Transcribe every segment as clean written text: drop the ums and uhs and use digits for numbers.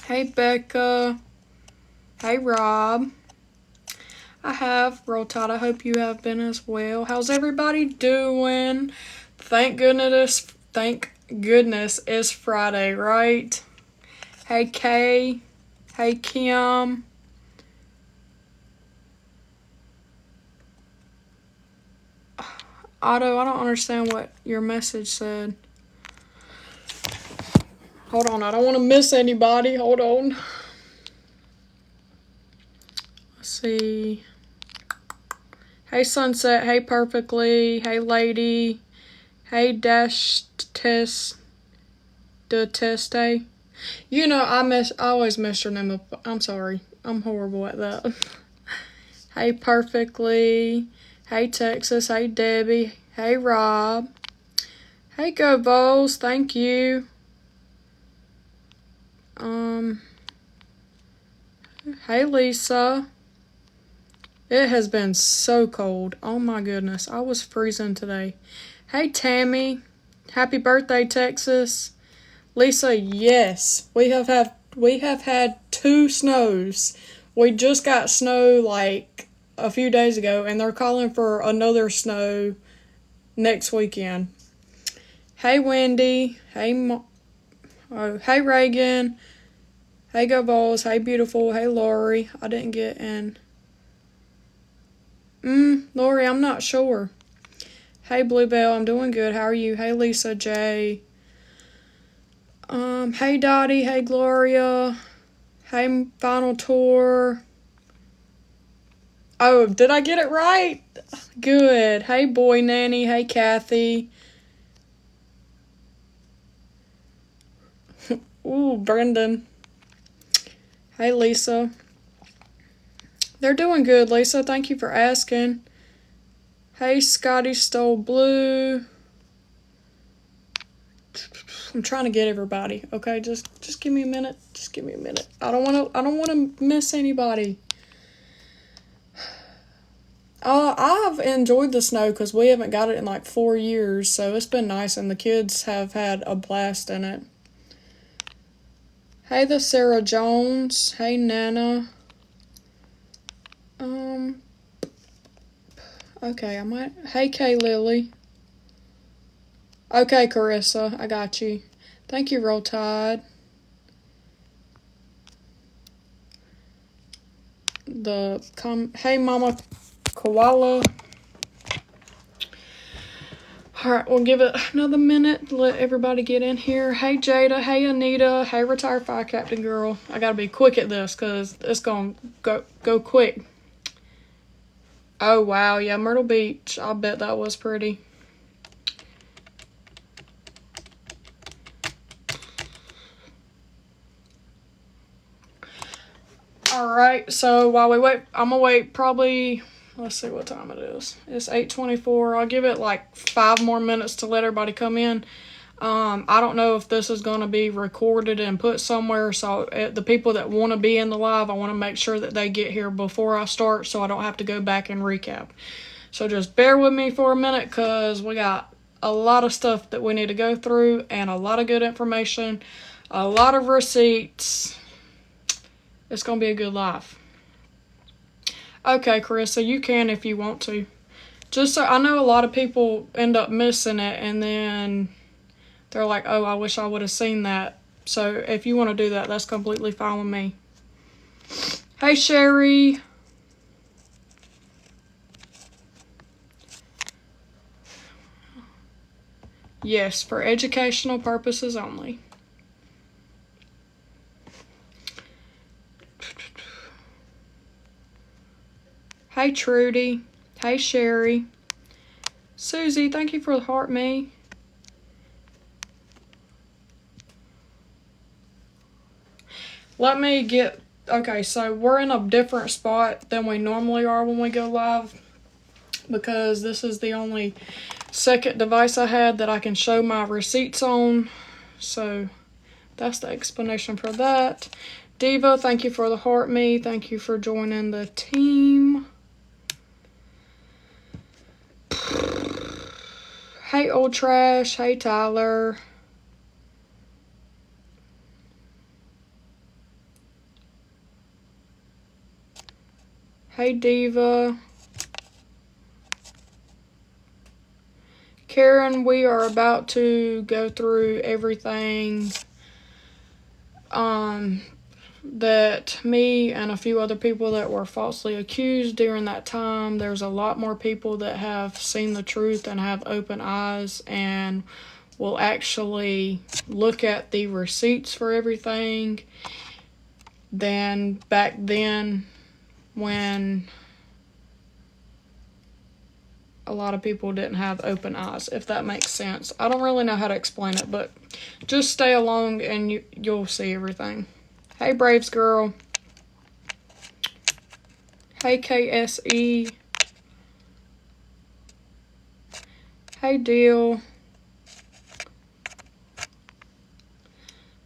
Hey, Becca. Hey, Rob. I have. Roll Tide, I hope you have been as well. How's everybody doing? Thank goodness it's Friday, right? Hey, Kay. Hey, Kim. Otto, I don't understand what your message said. Hold on, I don't want to miss anybody. Hold on. Let's see. Hey, Sunset. Hey, Perfectly. Hey, Lady. Hey, Dash Test. Deteste. You know, I always mess your name up. I'm sorry. I'm horrible at that. Hey, Perfectly. Hey, Texas. Hey, Debbie. Hey, Rob. Hey, Go Bowls. Thank you. Hey, Lisa. It has been so cold. Oh my goodness. I was freezing today. Hey, Tammy. Happy birthday, Texas. Lisa, yes. We have had 2 snows. We just got snow like a few days ago, and they're calling for another snow next weekend. Hey, Wendy. Hey, hey, Reagan. Hey, Go Balls. Hey, Beautiful. Hey, Lori. I didn't get in. Lori, I'm not sure. Hey, Bluebell. I'm doing good. How are you? Hey, Lisa J. Hey, Dottie. Hey, Gloria. Hey, Final Tour. Oh, did I get it right? Good. Hey, Boy Nanny. Hey, Kathy. Ooh, Brendan. Hey, Lisa. They're doing good, Lisa. Thank you for asking. Hey, Scotty Stole Blue. I'm trying to get everybody. Okay, just give me a minute. Just give me a minute. I don't want to miss anybody. I've enjoyed the snow because we haven't got it in like 4 years, so it's been nice, and the kids have had a blast in it. Hey, the Sarah Jones. Hey, Nana. Okay, I might. Hey, Kay Lily. Okay, Carissa, I got you. Thank you, Roll Tide. Hey, Mama Koala. Alright, we'll give it another minute to let everybody get in here. Hey, Jada. Hey, Anita. Hey, Retired Fire Captain Girl. I gotta be quick at this because it's gonna go quick. Oh, wow. Yeah, Myrtle Beach. I bet that was pretty. Alright, so while we wait, I'm gonna wait probably, let's see what time it is. It's 8:24. I'll give it like 5 more minutes to let everybody come in. I don't know if this is going to be recorded and put somewhere, so the people that want to be in the live, I want to make sure that they get here before I start so I don't have to go back and recap. So just bear with me for a minute because we got a lot of stuff that we need to go through and a lot of good information, a lot of receipts. It's going to be a good live. Okay, Carissa, you can if you want to. Just so I know a lot of people end up missing it and then they're like, oh, I wish I would have seen that. So if you want to do that, that's completely fine with me. Hey, Sherry. Yes, for educational purposes only. Hey, Trudy. Hey, Sherry. Susie, thank you for the heart me. Let me get... Okay, so we're in a different spot than we normally are when we go live because this is the only second device I had that I can show my receipts on. So that's the explanation for that. Diva, thank you for the heart me. Thank you for joining the team. Hey, Old Trash. Hey, Tyler. Hey, Diva. Karen, we are about to go through everything that me and a few other people that were falsely accused during that time. There's a lot more people that have seen the truth and have open eyes and will actually look at the receipts for everything than back then when a lot of people didn't have open eyes, if that makes sense. I don't really know how to explain it, but just stay along and you'll see everything. Hey, Braves girl. Hey, KSE. Hey, Deal.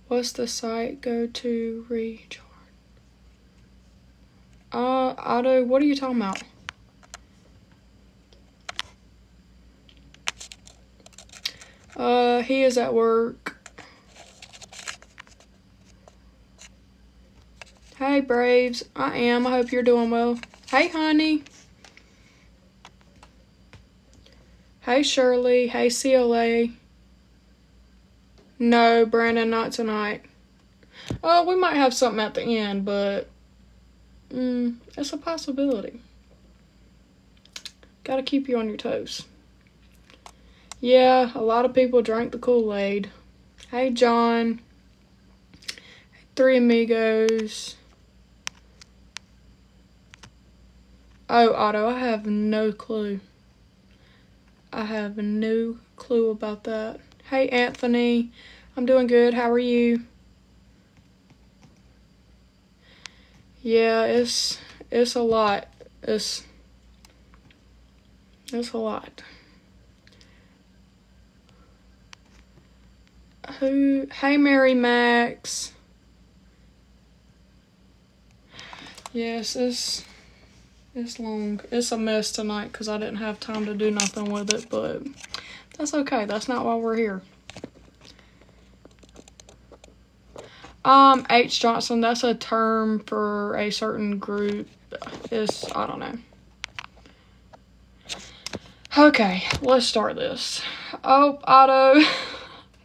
What's the site? Go to recharge. Otto, what are you talking about? He is at work. Hey, Braves. I am. I hope you're doing well. Hey, honey. Hey, Shirley. Hey, CLA. No, Brandon, not tonight. Oh, we might have something at the end, but it's a possibility. Gotta keep you on your toes. Yeah, a lot of people drank the Kool-Aid. Hey, John. Three Amigos. Oh, Otto, I have no clue. I have no clue about that. Hey, Anthony. I'm doing good. How are you? Yeah, it's a lot. It's a lot. Hey, Mary Max. Yes, it's long. It's a mess tonight because I didn't have time to do nothing with it, but that's okay. That's not why we're here. H. Johnson, that's a term for a certain group. I don't know. Okay, let's start this. Oh, Otto.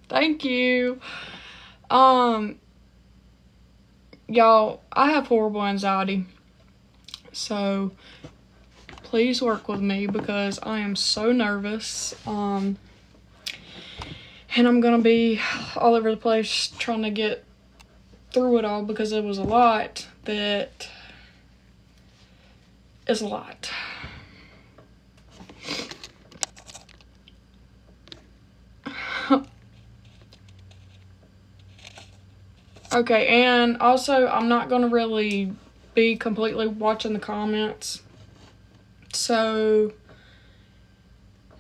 Thank you. Y'all, I have horrible anxiety. So, please work with me because I am so nervous. And I'm gonna be all over the place trying to get through it all because it was a lot that is a lot. Okay, and also I'm not gonna really be completely watching the comments. So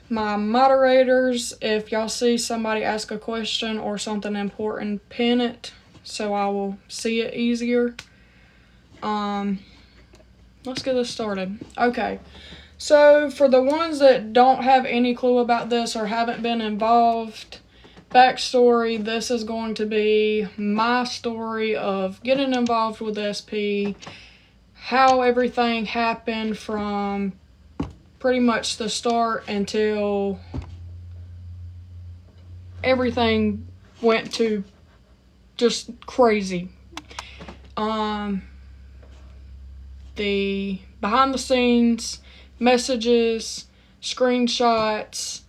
my moderators, if y'all see somebody ask a question or something important, pin it so I will see it easier. Let's get this started. Okay, so for the ones that don't have any clue about this or haven't been involved, backstory, this is going to be my story of getting involved with SP, how everything happened from pretty much the start until everything went to just crazy. The behind the scenes messages, screenshots.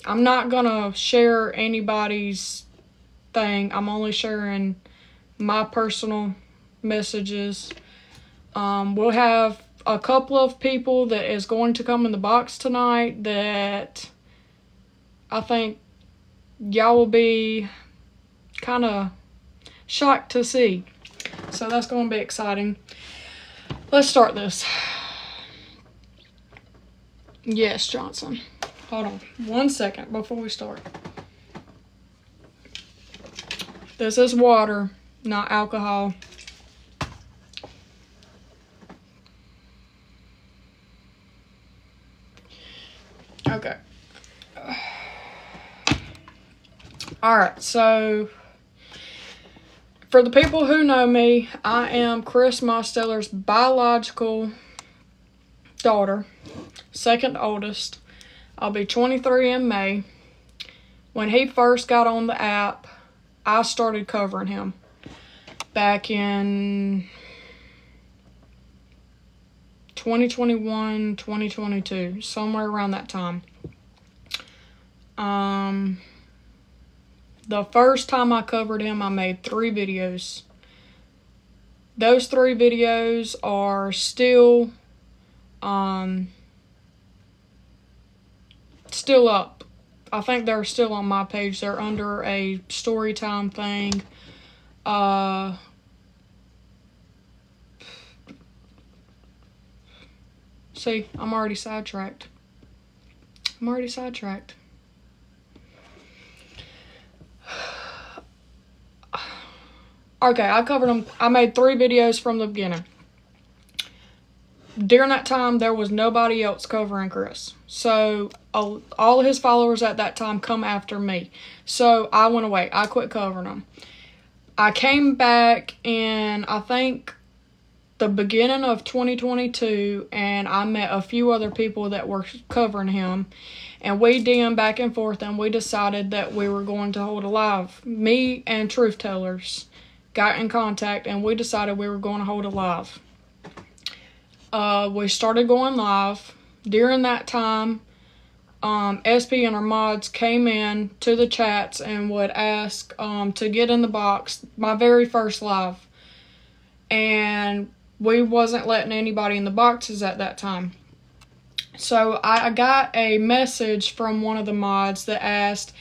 I'm not gonna share anybody's thing. I'm only sharing my personal messages. We'll have a couple of people that is going to come in the box tonight that I think y'all will be kind of shocked to see. So that's going to be exciting. Let's start this. Yes, Johnson. Hold on 1 second before we start. This is water, not alcohol. Okay. Alright, so For the people who know me, I am Chris Mosteller's biological daughter, second oldest. I'll be 23 in May. When he first got on the app, I started covering him back in 2021, 2022, somewhere around that time. The first time I covered him, I made 3 videos. Those 3 videos are still up. I think they're still on my page. They're under a story time thing. See, I'm already sidetracked. Okay, I covered them. I made 3 videos from the beginning. During that time, there was nobody else covering Chris. So, all his followers at that time come after me. So, I went away. I quit covering them. I came back in, I think, the beginning of 2022, and I met a few other people that were covering him. And we DM'd back and forth, and we decided that we were going to hold a live. Me and Truth Tellers got in contact, and we decided we were going to hold a live. We started going live. During that time, SP and our mods came in to the chats and would ask to get in the box, my very first live. And we wasn't letting anybody in the boxes at that time. So I got a message from one of the mods that asked,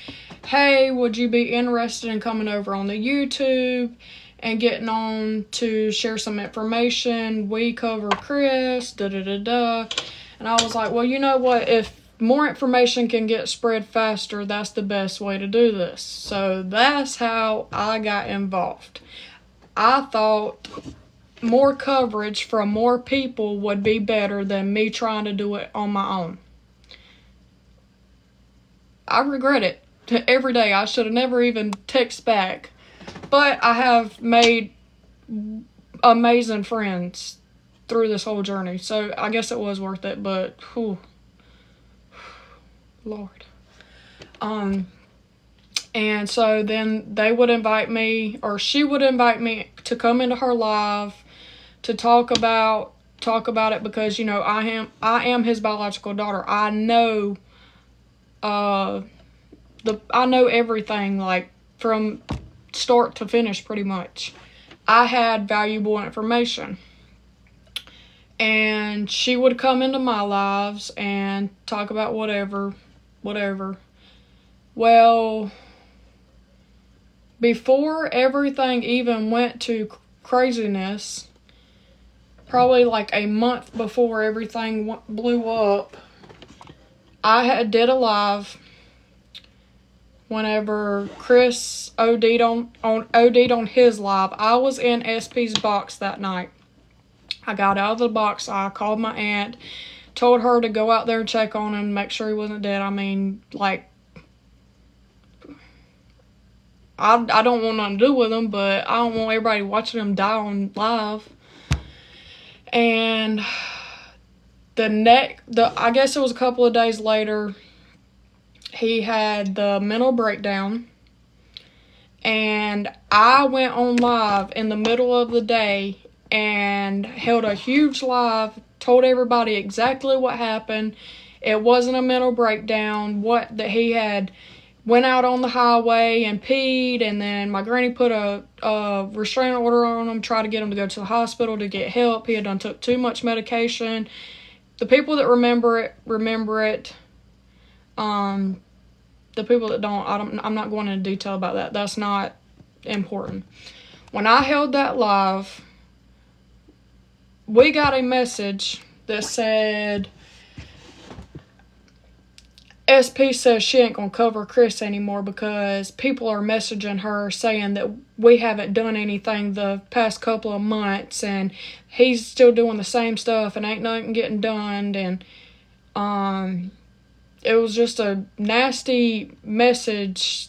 hey, would you be interested in coming over on the YouTube and getting on to share some information? We cover Chris, And I was like, well, you know what? If more information can get spread faster, that's the best way to do this. So that's how I got involved. I thought more coverage from more people would be better than me trying to do it on my own. I regret it every day. I should have never even texted back. But I have made amazing friends through this whole journey. So I guess it was worth it, but whew, Lord. And so then they would invite me, or she would invite me to come into her live to talk about it, because, you know, I am his biological daughter. I know everything, like, from start to finish, pretty much. I had valuable information. And she would come into my lives and talk about whatever. Well, before everything even went to craziness, probably like a month before everything blew up, I did a live whenever Chris OD'd on his live. I was in SP's box that night. I got out of the box. I called my aunt, told her to go out there and check on him, make sure he wasn't dead. I mean, like, I don't want nothing to do with him, but I don't want everybody watching him die on live. And I guess it was a couple of days later, he had the mental breakdown. And I went on live in the middle of the day and held a huge live, told everybody exactly what happened. It wasn't a mental breakdown. That he had went out on the highway and peed, and then my granny put a restraining order on him, tried to get him to go to the hospital to get help. He had done took too much medication. The people that remember it. The people that don't, I'm not going into detail about that. That's not important. When I held that live, we got a message that said, SP says she ain't gonna cover Chris anymore because people are messaging her saying that we haven't done anything the past couple of months and he's still doing the same stuff and ain't nothing getting done. And it was just a nasty message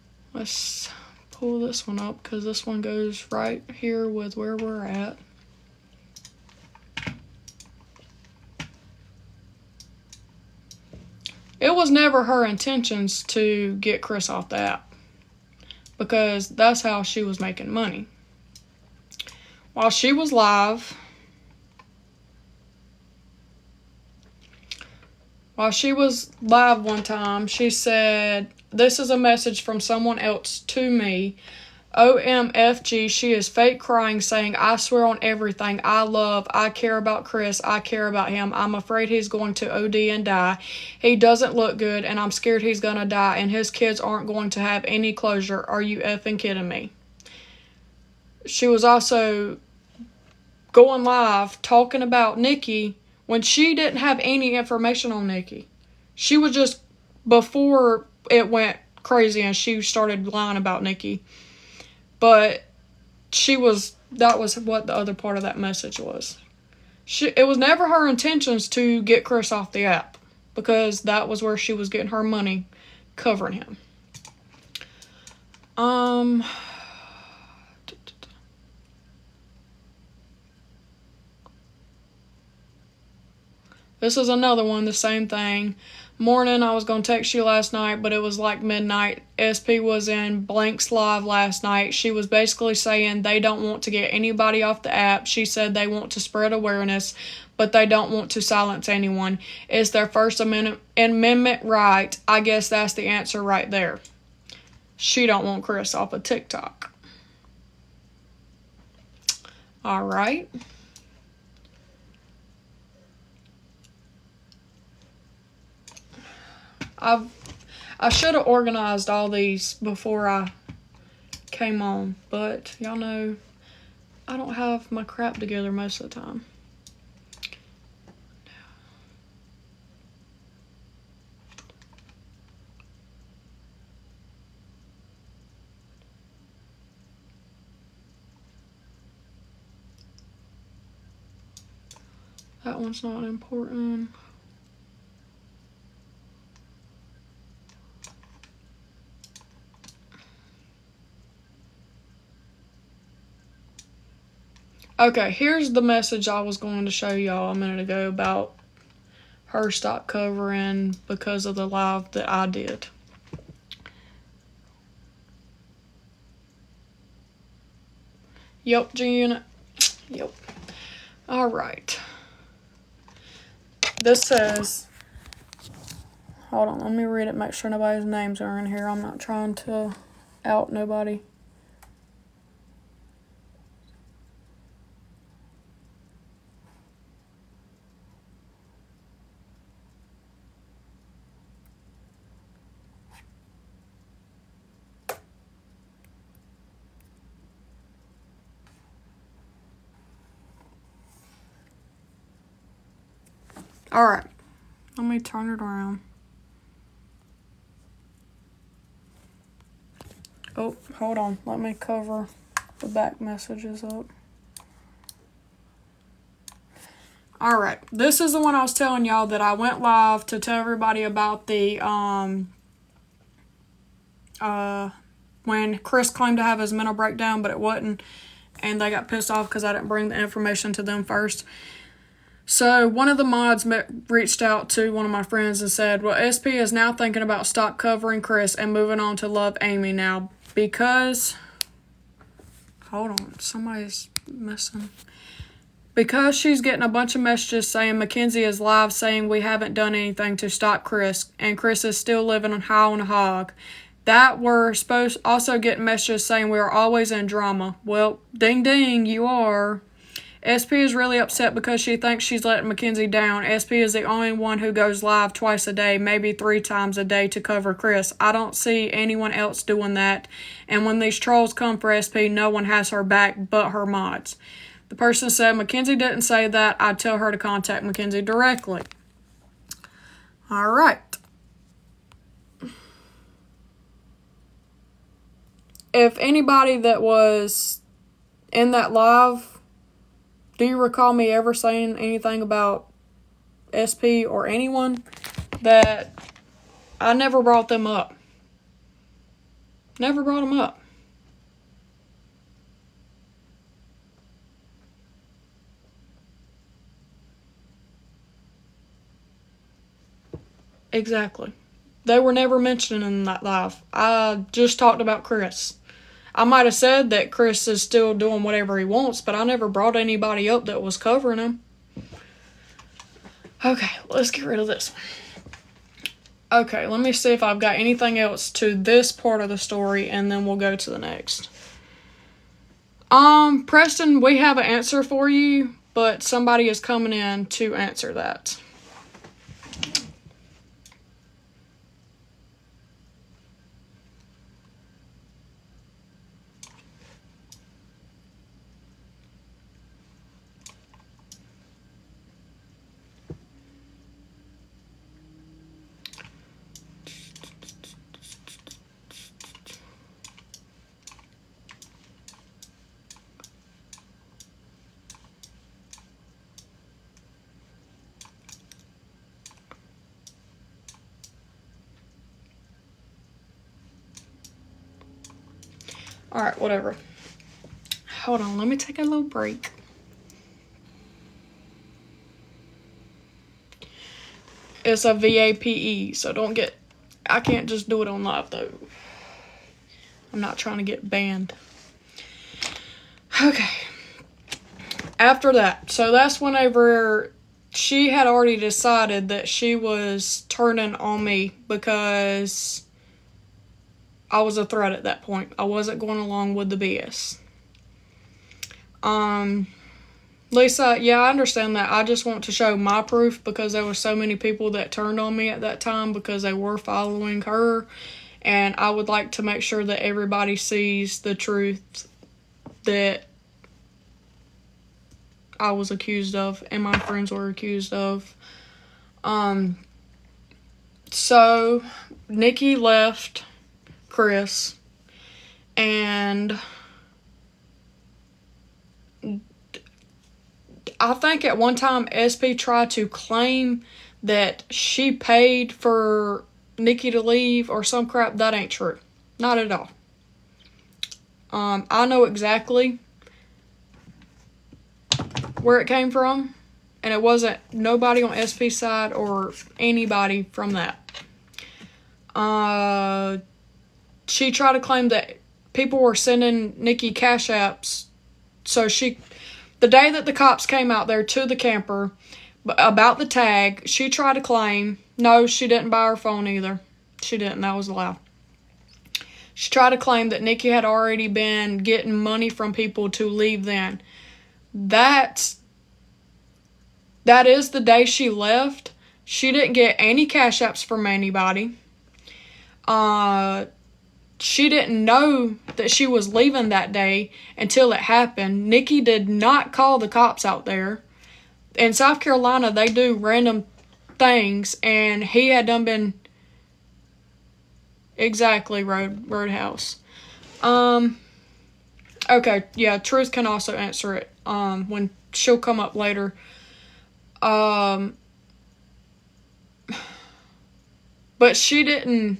Let's pull this one up because this one goes right here with where we're at. It was never her intentions to get Chris off the app because that's how she was making money. While she was live, one time, she said, "This is a message from someone else to me. OMFG, she is fake crying saying, I swear on everything I love, I care about Chris, I care about him. I'm afraid he's going to OD and die. He doesn't look good and I'm scared he's gonna die and his kids aren't going to have any closure. Are you effing kidding me?" She was also going live talking about Nikki when she didn't have any information on Nikki. She was just, before it went crazy and she started lying about Nikki. But that was what the other part of that message was. It was never her intentions to get Chris off the app because that was where she was getting her money covering him. This is another one, the same thing. Morning, I was going to text you last night, but it was like midnight. SP was in Blank's live last night. She was basically saying they don't want to get anybody off the app. She said they want to spread awareness, but they don't want to silence anyone. It's their First Amendment right. I guess that's the answer right there. She don't want Chris off of TikTok. All right. I should have organized all these before I came on, but y'all know I don't have my crap together most of the time. That one's not important. Okay, here's the message I was going to show y'all a minute ago about her stop covering because of the live that I did. Yep, G-Unit. Yep. All right. This says, hold on, let me read it, make sure nobody's names are in here. I'm not trying to out nobody. All right, let me turn it around. Oh, hold on. Let me cover the back messages up. All right, this is the one I was telling y'all that I went live to tell everybody about the when Chris claimed to have his mental breakdown, but it wasn't, and they got pissed off because I didn't bring the information to them first. So one of the mods reached out to one of my friends and said, well, SP is now thinking about stop covering Chris and moving on to love Amy now because, hold on, somebody's missing. Because she's getting a bunch of messages saying Kenzie is live saying we haven't done anything to stop Chris and Chris is still living high on a hog. That we're supposed also getting messages saying we are always in drama. Well, ding ding, you are. SP is really upset because she thinks she's letting Mackenzie down. SP is the only one who goes live twice a day, maybe 3 times a day to cover Chris. I don't see anyone else doing that. And when these trolls come for SP, no one has her back but her mods. The person said, Mackenzie didn't say that. I'd tell her to contact Mackenzie directly. All right. If anybody that was in that live, do you recall me ever saying anything about SP or anyone? That I never brought them up. Never brought them up. Exactly. They were never mentioned in that live. I just talked about Chris. I might have said that Chris is still doing whatever he wants, but I never brought anybody up that was covering him. Okay, let's get rid of this one. Okay, let me see if I've got anything else to this part of the story, and then we'll go to the next. Preston, we have an answer for you, but somebody is coming in to answer that. Alright, whatever. Hold on, let me take a little break. It's a VAPE, so don't get... I can't just do it on live, though. I'm not trying to get banned. Okay. After that, so that's whenever she had already decided that she was turning on me because I was a threat at that point. I wasn't going along with the BS. Lisa, yeah, I understand that. I just want to show my proof because there were so many people that turned on me at that time because they were following her. And I would like to make sure that everybody sees the truth that I was accused of and my friends were accused of. So Nikki left Chris, and I think at one time SP tried to claim that she paid for Nikki to leave or some crap. That ain't true. Not at all. I know exactly where it came from, and it wasn't nobody on SP's side or anybody from that. She tried to claim that people were sending Nikki cash apps, so the day that the cops came out there to the camper about the tag, she tried to claim, no, she didn't buy her phone either. She didn't, that was a lie. She tried to claim that Nikki had already been getting money from people to leave then. That is the day she left. She didn't get any cash apps from anybody. She didn't know that she was leaving that day until it happened. Nikki did not call the cops out there. In South Carolina, they do random things, and he had done been... Exactly, Roadhouse. Okay, yeah, Truth can also answer it, when she'll come up later. But she didn't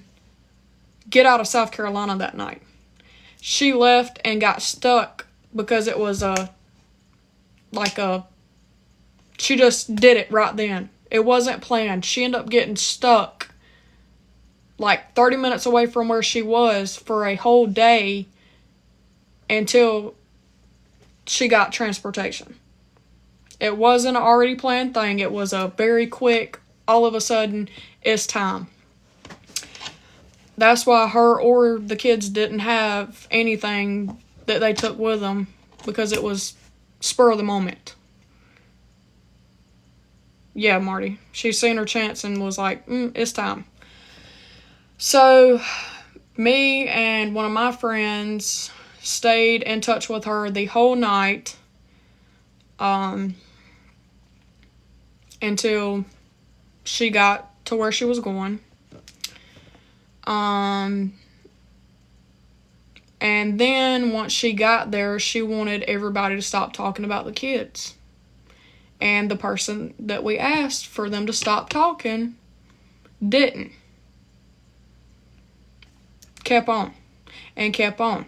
get out of South Carolina that night. She left and got stuck because it was she just did it right then. It wasn't planned. She ended up getting stuck like 30 minutes away from where she was for a whole day until she got transportation. It wasn't an already planned thing. It was a very quick, all of a sudden, it's time. That's why her or the kids didn't have anything that they took with them, because it was spur of the moment. Yeah, Marty. She's seen her chance and was like, it's time. So, me and one of my friends stayed in touch with her the whole night, until she got to where she was going. And then once she got there, she wanted everybody to stop talking about the kids. And the person that we asked for them to stop talking didn't. Kept on. and kept on,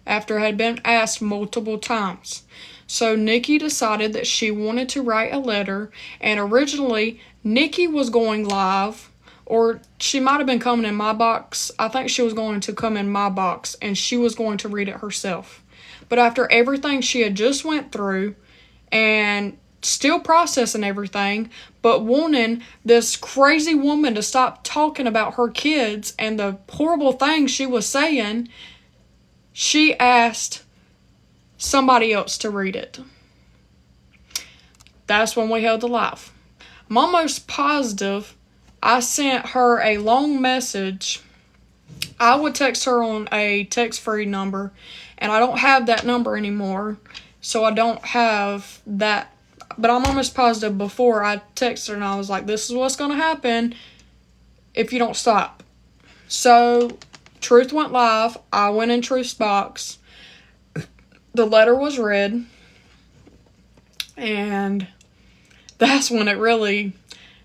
after it had been asked multiple times. So Nikki decided that she wanted to write a letter, and originally Nikki was going live, or she might have been coming in my box. I think she was going to come in my box, and she was going to read it herself. But after everything she had just went through, and still processing everything, but wanting this crazy woman to stop talking about her kids and the horrible things she was saying, she asked somebody else to read it. That's when we held the live. I'm almost positive I sent her a long message. I would text her on a text-free number, and I don't have that number anymore, so I don't have that. But I'm almost positive before I texted her and I was like, this is what's going to happen if you don't stop. So Truth went live. I went in Truth's box. The letter was read, and that's when it really,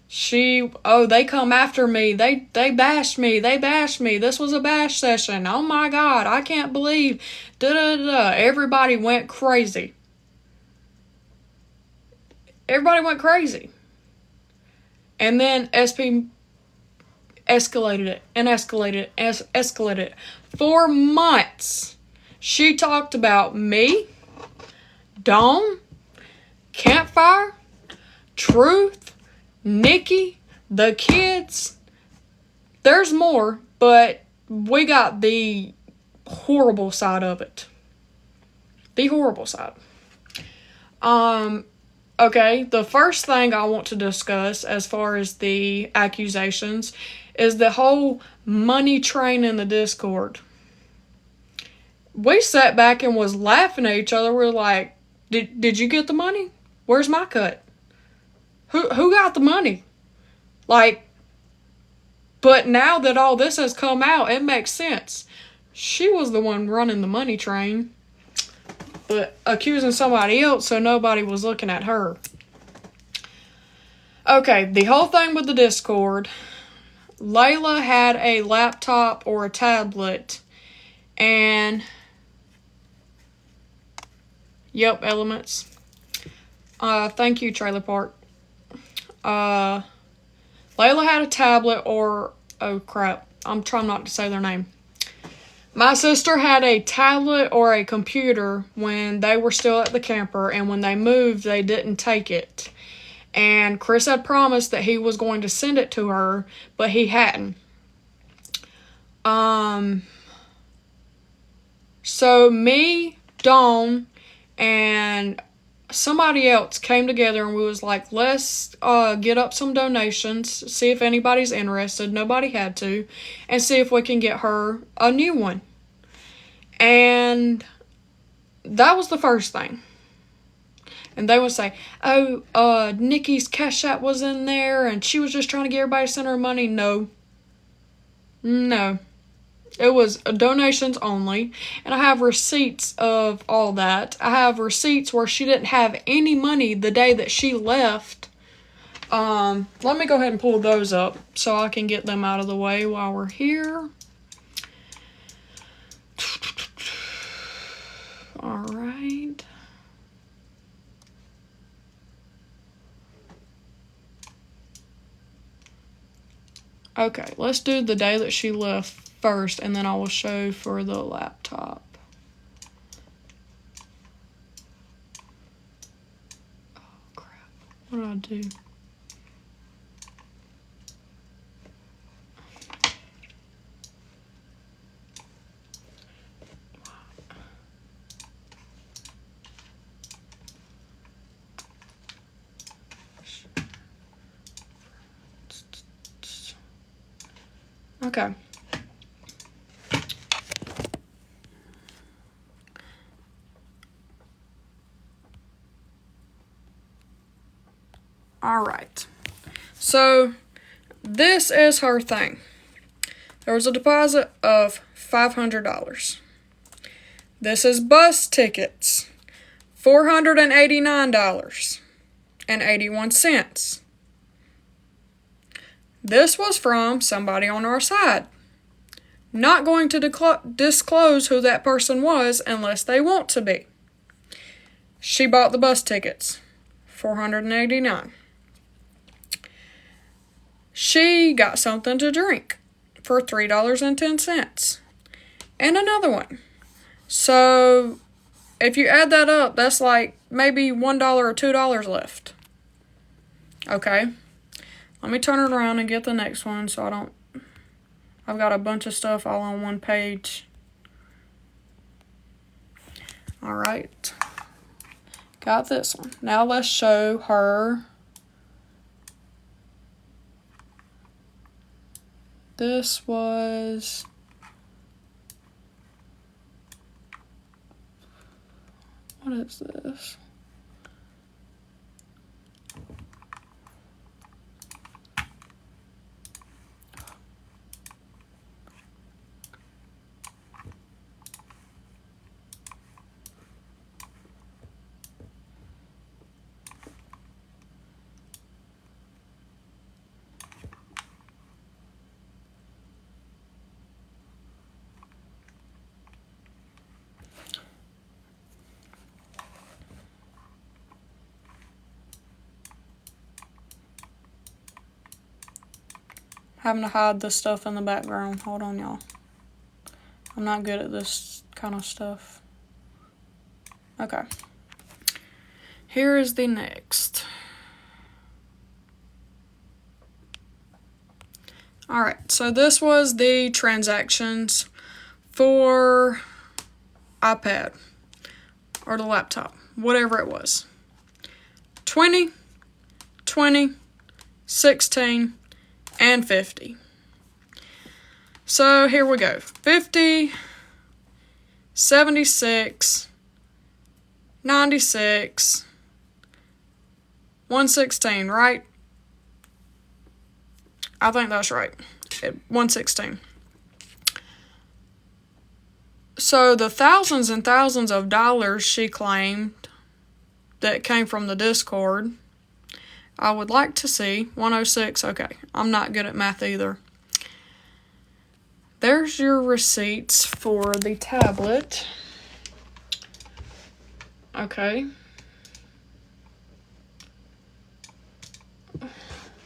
they come after me. They bashed me. This was a bash session. Oh my God, I can't believe, Everybody went crazy. Everybody went crazy. And then SP escalated it and escalated it. For months, she talked about me, Dawn, Campfire, Truth, Nikki, the kids. There's more, but we got the horrible side of it. The horrible side. Okay, the first thing I want to discuss as far as the accusations is the whole money train in the Discord. We sat back and was laughing at each other. We're like, did you get the money? Where's my cut? Who got the money? Like, but now that all this has come out, it makes sense. She was the one running the money train, but accusing somebody else, so nobody was looking at her. Okay, the whole thing with the Discord, Layla had a laptop or a tablet, and yep, Elements. Thank you, Trailer Park. Layla had a tablet or, oh crap, I'm trying not to say their name. My sister had a tablet or a computer when they were still at the camper, and when they moved, they didn't take it. And Chris had promised that he was going to send it to her, but he hadn't. So me, Dawn, and somebody else came together, and we was like, let's get up some donations, see if anybody's interested. Nobody had to. And see if we can get her a new one. And that was the first thing. And they would say, Nikki's Cash App was in there, and she was just trying to get everybody to send her money. No. It was donations only. And I have receipts of all that. I have receipts where she didn't have any money the day that she left. Let me go ahead and pull those up so I can get them out of the way while we're here. All right. Okay, let's do the day that she left first, and then I will show for the laptop. Oh, crap. What did I do? Okay. All right. So this is her thing. There was a deposit of $500. This is bus tickets, $489.81. This was from somebody on our side. not going to disclose who that person was unless they want to be. She bought the bus tickets, $489. She got something to drink for $3.10. And another one. So, if you add that up, that's like maybe $1 or $2 left. Okay. Let me turn it around and get the next one so I don't... I've got a bunch of stuff all on one page. Alright. Got this one. Now let's show her... This was... What is this? Having to hide the stuff in the background. Hold on, y'all. I'm not good at this kind of stuff. Okay. Here is the next. Alright, so this was the transactions for iPad or the laptop, whatever it was. 20, 20, 16, and 50. So here we go. 50, 76, 96, 116, right? I think that's right. 116. So the thousands and thousands of dollars she claimed that came from the Discord, I would like to see. 106, okay. I'm not good at math either. There's your receipts for the tablet. Okay.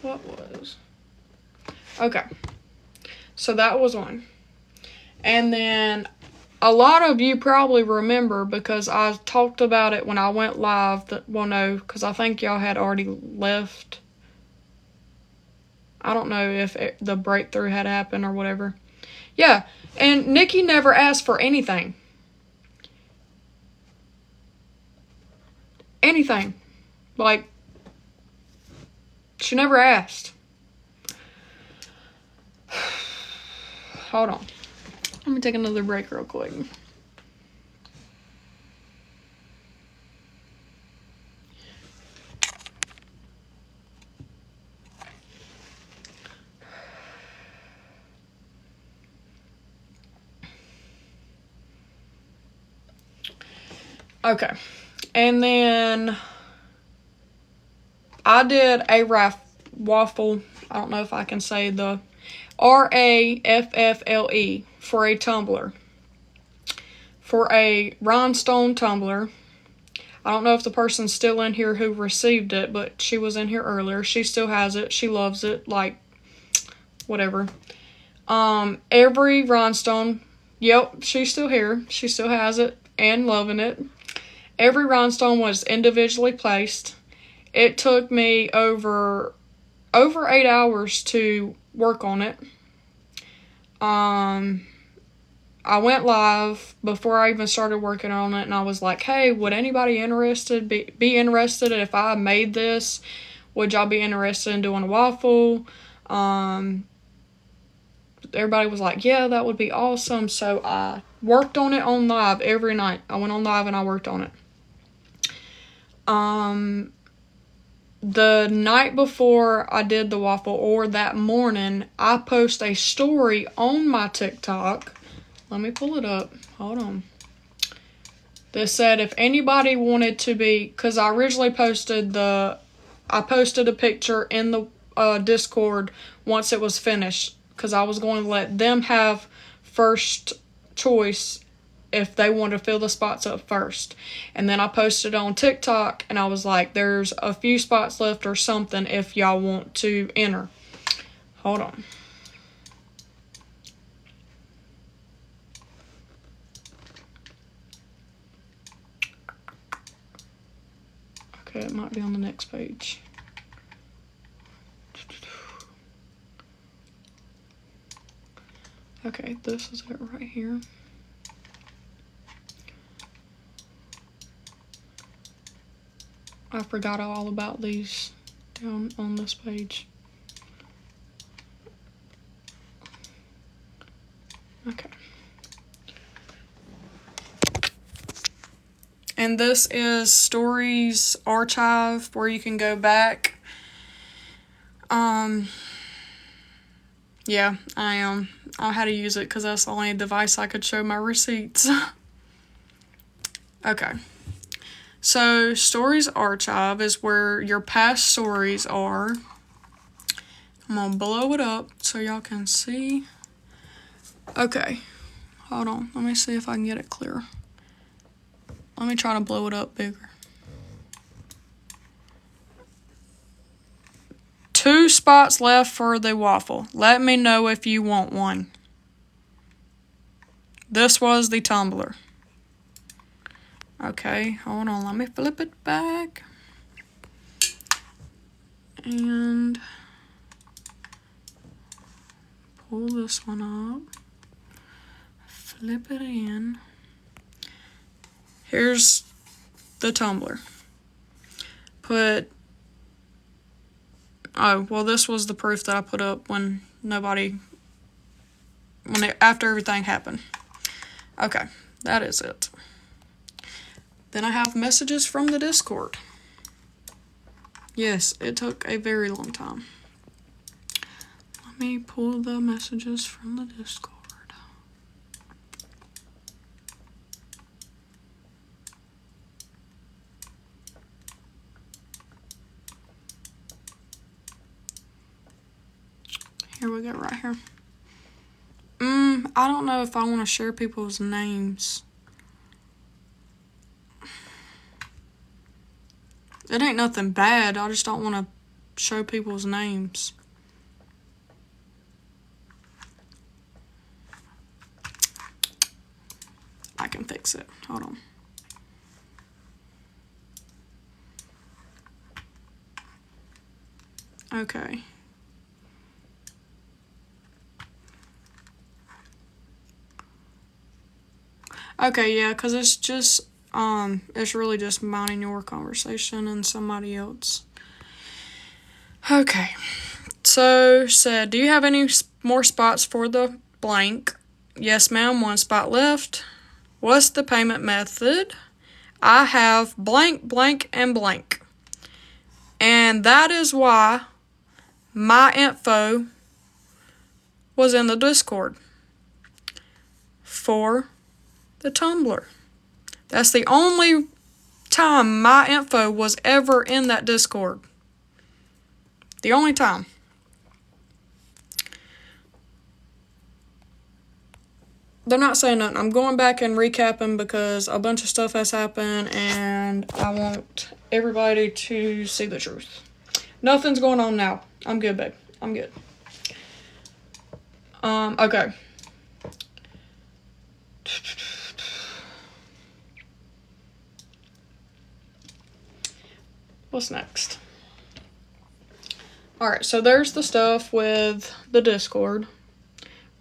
What was? Okay. So that was one. And then a lot of you probably remember because I talked about it when I went live. Well, no, because I think y'all had already left. I don't know if the breakthrough had happened or whatever. Yeah, and Nikki never asked for anything. Anything. Like, she never asked. Hold on. Let me take another break real quick. Okay. And then I did a waffle. I don't know if I can say the RAFFLE for a tumbler. For a rhinestone tumbler. I don't know if the person's still in here who received it, but she was in here earlier. She still has it. She loves it. Like, whatever. Every rhinestone, yep, she's still here. She still has it and loving it. Every rhinestone was individually placed. It took me over 8 hours to work on it. I went live before I even started working on it, and I was like, hey, would anybody be interested if I made this? Would y'all be interested in doing a waffle? Everybody was like, yeah, that would be awesome. So I worked on it on live every night. I went on live and I worked on it. The night before I did the waffle, or that morning, I post a story on my TikTok. Let me pull it up. Hold on. That said, if anybody wanted to be, because I originally posted a picture in the Discord once it was finished, because I was going to let them have first choice if they want to fill the spots up first. And then I posted on TikTok and I was like, there's a few spots left or something if y'all want to enter. Hold on. Okay, it might be on the next page. Okay, this is it right here. I forgot all about these down on this page. Okay. And this is Stories Archive, where you can go back. Yeah, I had to use it because that's the only device I could show my receipts. Okay. So, Stories Archive is where your past stories are. I'm going to blow it up so y'all can see. Okay. Hold on. Let me see if I can get it clear. Let me try to blow it up bigger. 2 spots left for the waffle. Let me know if you want one. This was the tumbler. Okay, hold on. Let me flip it back. And pull this one up. Flip it in. Here's the tumbler. Oh, well, this was the proof that I put up after everything happened. Okay, that is it. Then I have messages from the Discord. Yes, it took a very long time. Let me pull the messages from the Discord. Here we go, right here. I don't know if I want to share people's names. It ain't nothing bad. I just don't want to show people's names. I can fix it. Hold on. Okay. Okay, yeah, because it's just, it's really just mine and your conversation and somebody else. Okay. So, said, do you have any more spots for the blank? Yes, ma'am, 1 spot left. What's the payment method? I have blank, blank, and blank. And that is why my info was in the Discord for the tumbler. That's the only time my info was ever in that Discord. The only time. They're not saying nothing. I'm going back and recapping because a bunch of stuff has happened and I want everybody to see the truth. Nothing's going on now. I'm good, babe. I'm good. Okay. What's next? Alright, so there's the stuff with the Discord.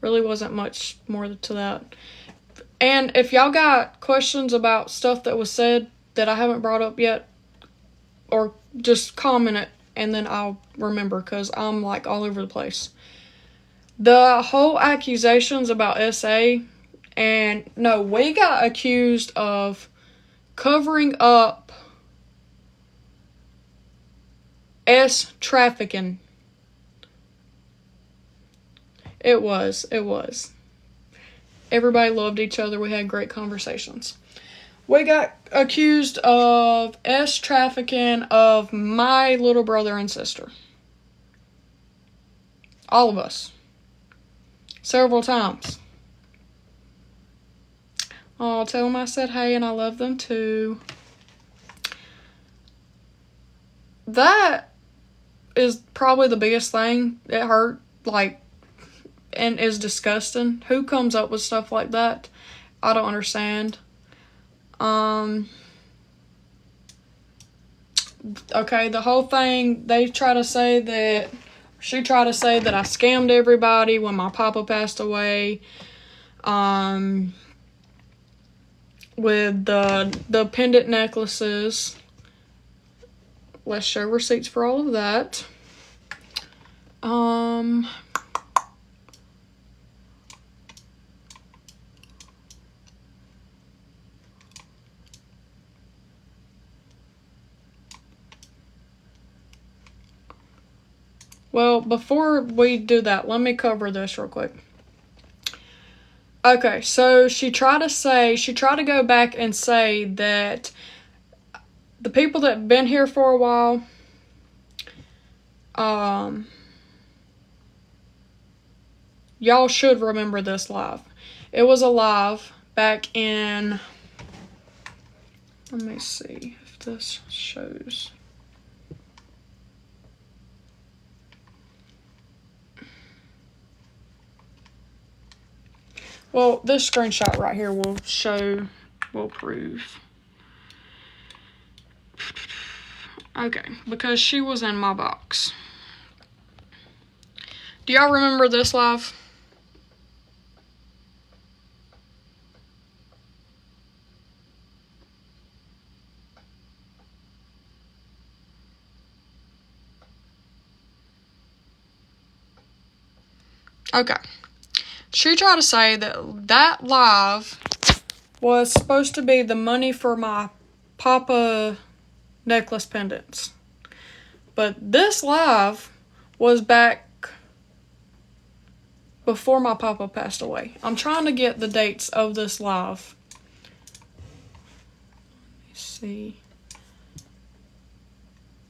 Really wasn't much more to that. And if y'all got questions about stuff that was said that I haven't brought up yet, or just comment it and then I'll remember, because I'm like all over the place. The whole accusations about SA, and no, we got accused of covering up trafficking. It was. Everybody loved each other. We had great conversations. We got accused of trafficking of my little brother and sister. All of us. Several times. Oh, tell them I said hey and I love them too. That is probably the biggest thing. It hurt, like, and is disgusting. Who comes up with stuff like that? I don't understand. Okay, the whole thing, she tried to say that I scammed everybody when my papa passed away. With the pendant necklaces. Let's show receipts for all of that. Well, before we do that, let me cover this real quick. Okay, so she tried to go back and say that the people that have been here for a while, y'all should remember this live. It was a live back in, let me see if this shows. Well, this screenshot right here will prove. Okay, because she was in my box. Do y'all remember this live? Okay. She tried to say that live was supposed to be the money for my papa necklace pendants. But this live was back before my papa passed away. I'm trying to get the dates of this live. Let me see.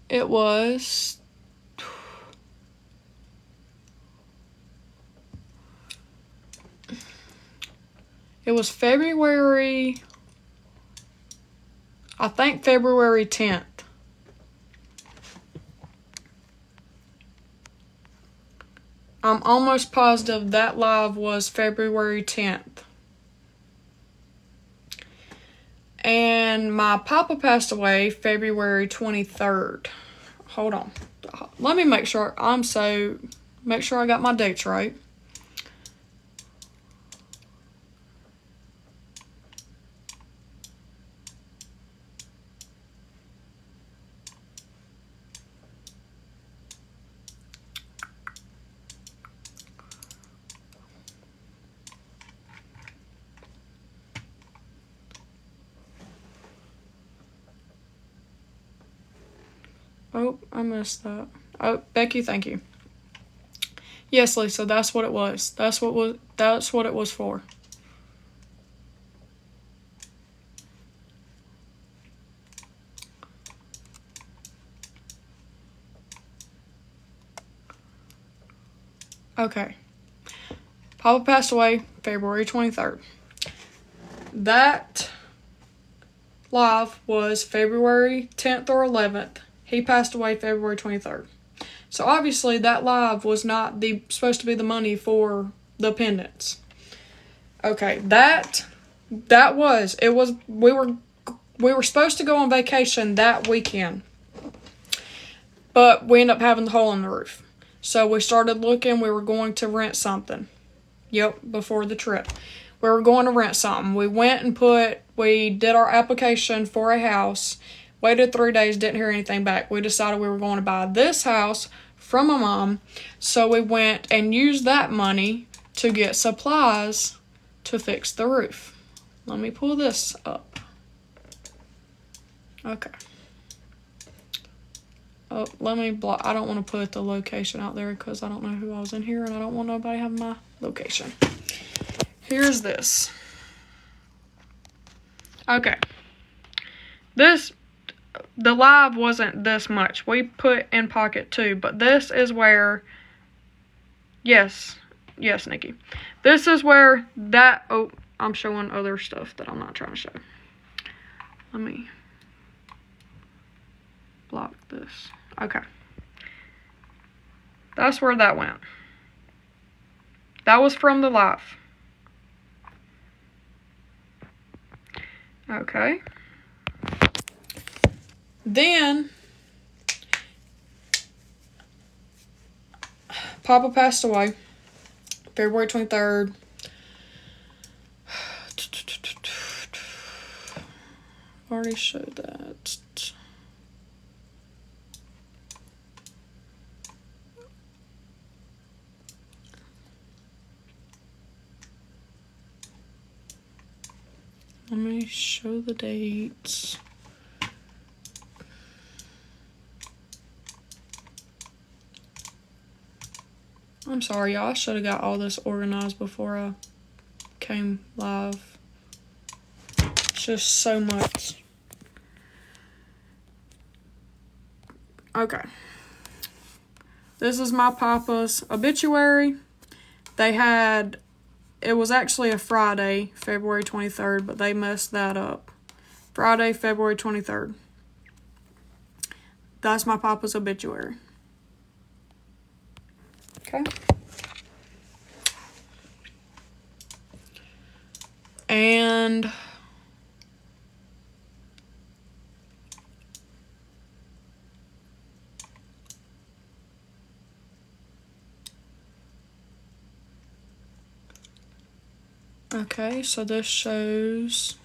It was February, I think February 10th. I'm almost positive that live was February 10th. And my papa passed away February 23rd. Hold on. Let me make sure I got my dates right. Oh, I missed that. Oh, Becky, thank you. Yes, Lisa, that's what it was. That's what it was for. Okay. Papa passed away February 23rd. That live was February 10th or 11th. He passed away February 23rd. So obviously that live was not supposed to be the money for the pendants. Okay, we were supposed to go on vacation that weekend. But we ended up having the hole in the roof. So we started looking, we were going to rent something. Yep, before the trip. We were going to rent something. We went and we did our application for a house. Waited 3 days, didn't hear anything back. We decided we were going to buy this house from my mom. So we went and used that money to get supplies to fix the roof. Let me pull this up. Okay. Oh, let me block. I don't want to put the location out there because I don't know who I was in here and I don't want nobody having my location. Here's this. Okay. The live wasn't this much. We put in pocket too, but this is where, yes, Nikki. This is where I'm showing other stuff that I'm not trying to show. Let me block this. Okay. That's where that went. That was from the live. Okay. Then Papa passed away February 23rd. Already showed that. Let me show the dates. I'm sorry, y'all. I should have got all this organized before I came live. It's just so much. Okay. This is my papa's obituary. They had, it was actually a Friday, February 23rd, but they messed that up. Friday, February 23rd. That's my papa's obituary. Okay. And okay, so this shows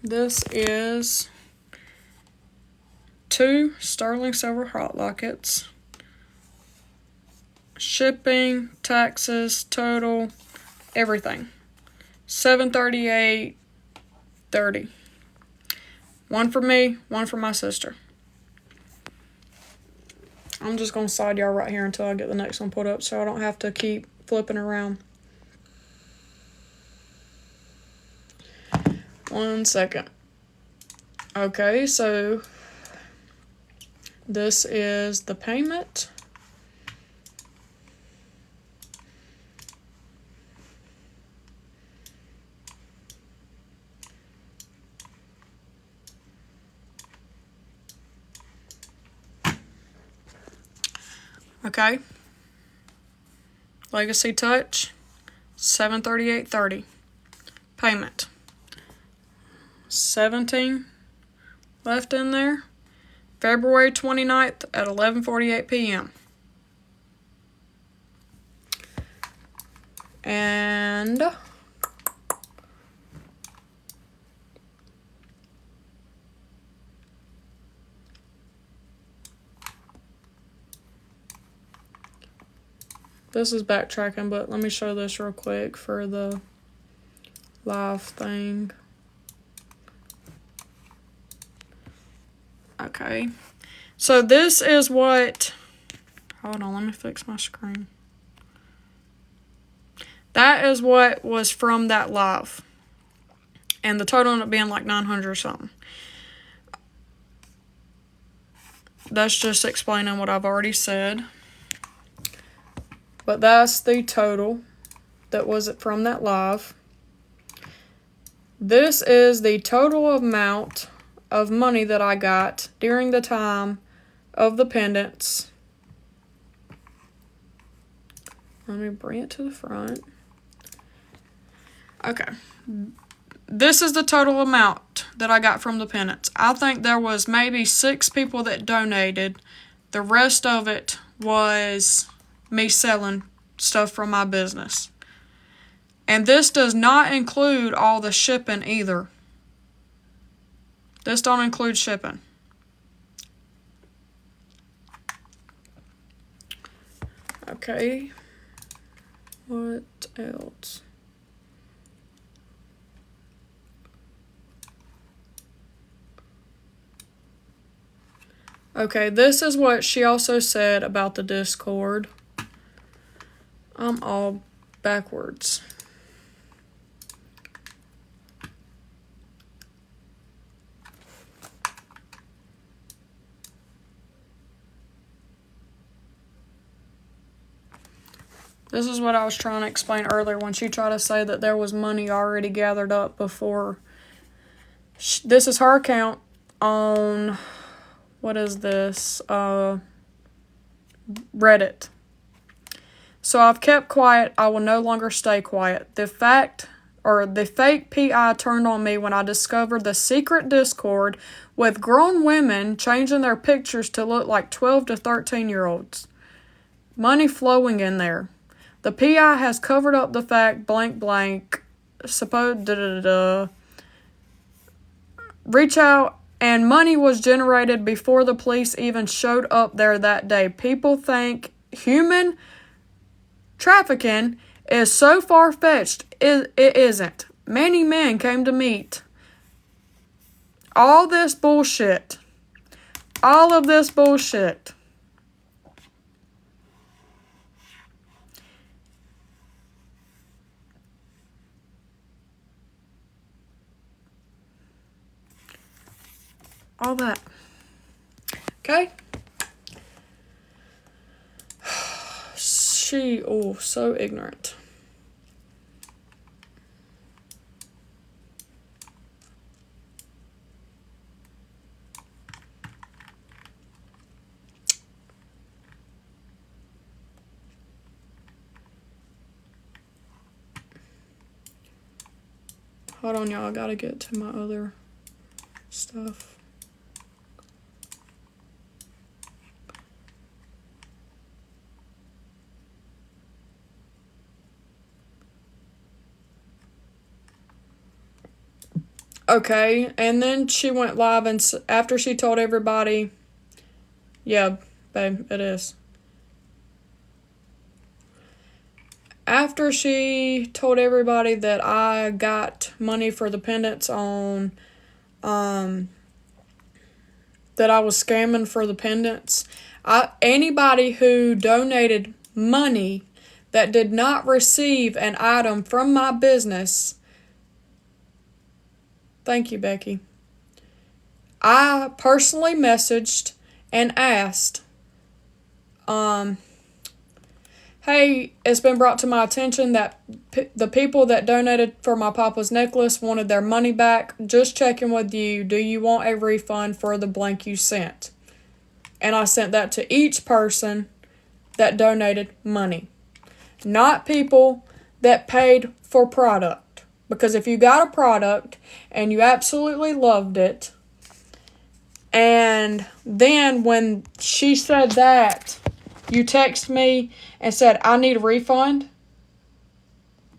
this is 2 sterling silver hot lockets. Shipping, taxes, total, everything. $738.30. One for me, one for my sister. I'm just gonna side y'all right here until I get the next one put up so I don't have to keep flipping around. 1 second. Okay, so this is the payment. Okay. Legacy Touch, $738.30. Payment. 17 left in there. February 29th at 11:48 p.m. And this is backtracking, but let me show this real quick for the live thing. Okay, so this is what, hold on, let me fix my screen. That is what was from that live. And the total ended up being like 900 or something. That's just explaining what I've already said. But that's the total that was from that live. This is the total amount of money that I got during the time of the pendants. Let me bring it to the front. Okay. This is the total amount that I got from the pendants. I think there was maybe 6 people that donated. The rest of it was me selling stuff from my business. And this does not include all the shipping either. This don't include shipping. Okay. What else? Okay, this is what she also said about the Discord. I'm all backwards. This is what I was trying to explain earlier when she tried to say that there was money already gathered up before. This is her account on, what is this, Reddit. So I've kept quiet. I will no longer stay quiet. The fake PI turned on me when I discovered the secret Discord with grown women changing their pictures to look like 12 to 13-year-olds. Money flowing in there. The PI has covered up the fact, reach out, and money was generated before the police even showed up there that day. People think human trafficking is so far-fetched. It isn't. Many men came to meet. All this bullshit. All of this bullshit. All that. Okay? So ignorant. Hold on, y'all. I gotta get to my other stuff. Okay, and then she went live, and after she told everybody, yeah, babe, it is. After she told everybody that I got money for the pendants on, that I was scamming for the pendants, anybody who donated money that did not receive an item from my business, thank you, Becky. I personally messaged and asked, hey, it's been brought to my attention that the people that donated for my papa's necklace wanted their money back. Just checking with you. Do you want a refund for the blank you sent? And I sent that to each person that donated money. Not people that paid for product. Because if you got a product and you absolutely loved it, and then when she said that, you text me and said, I need a refund?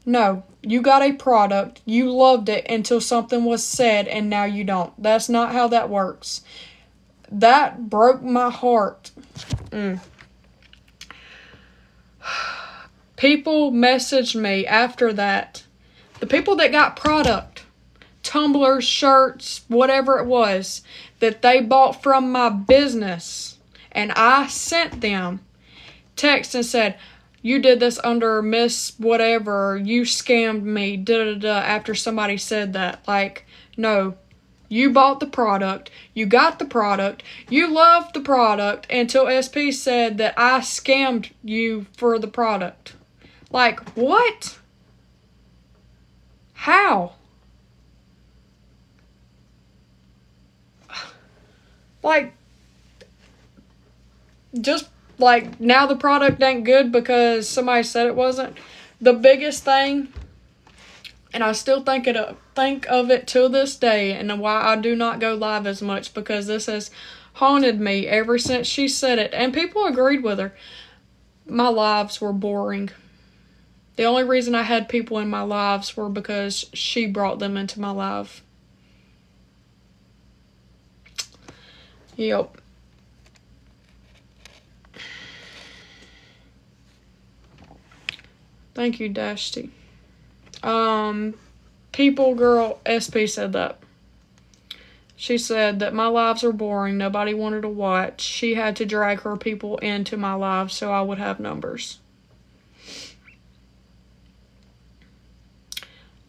No, you got a product, you loved it until something was said, and now you don't. That's not how that works. That broke my heart. People messaged me after that. The people that got product, tumblers, shirts, whatever it was, that they bought from my business, and I sent them text and said, you did this under Miss whatever, you scammed me, after somebody said that. Like, no, you bought the product, you got the product, you loved the product until SP said that I scammed you for the product. Like, what? How? Like, just like now the product ain't good because somebody said it wasn't. The biggest thing, and I still think of it till this day, and why I do not go live as much, because this has haunted me ever since she said it, and people agreed with her. My lives were boring. The only reason I had people in my lives were because she brought them into my life. Yep. Thank you, Dashty. People girl SP said that. She said that my lives are boring. Nobody wanted to watch. She had to drag her people into my lives so I would have numbers.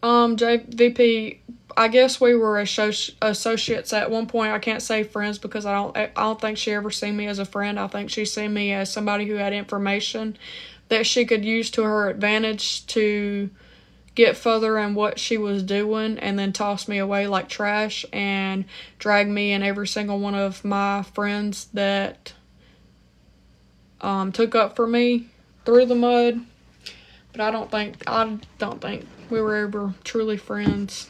JVP, I guess we were associates at one point. I can't say friends because I don't think she ever seen me as a friend. I think she seen me as somebody who had information that she could use to her advantage to get further in what she was doing, and then toss me away like trash and drag me and every single one of my friends that took up for me through the mud. But I don't think we were ever truly friends.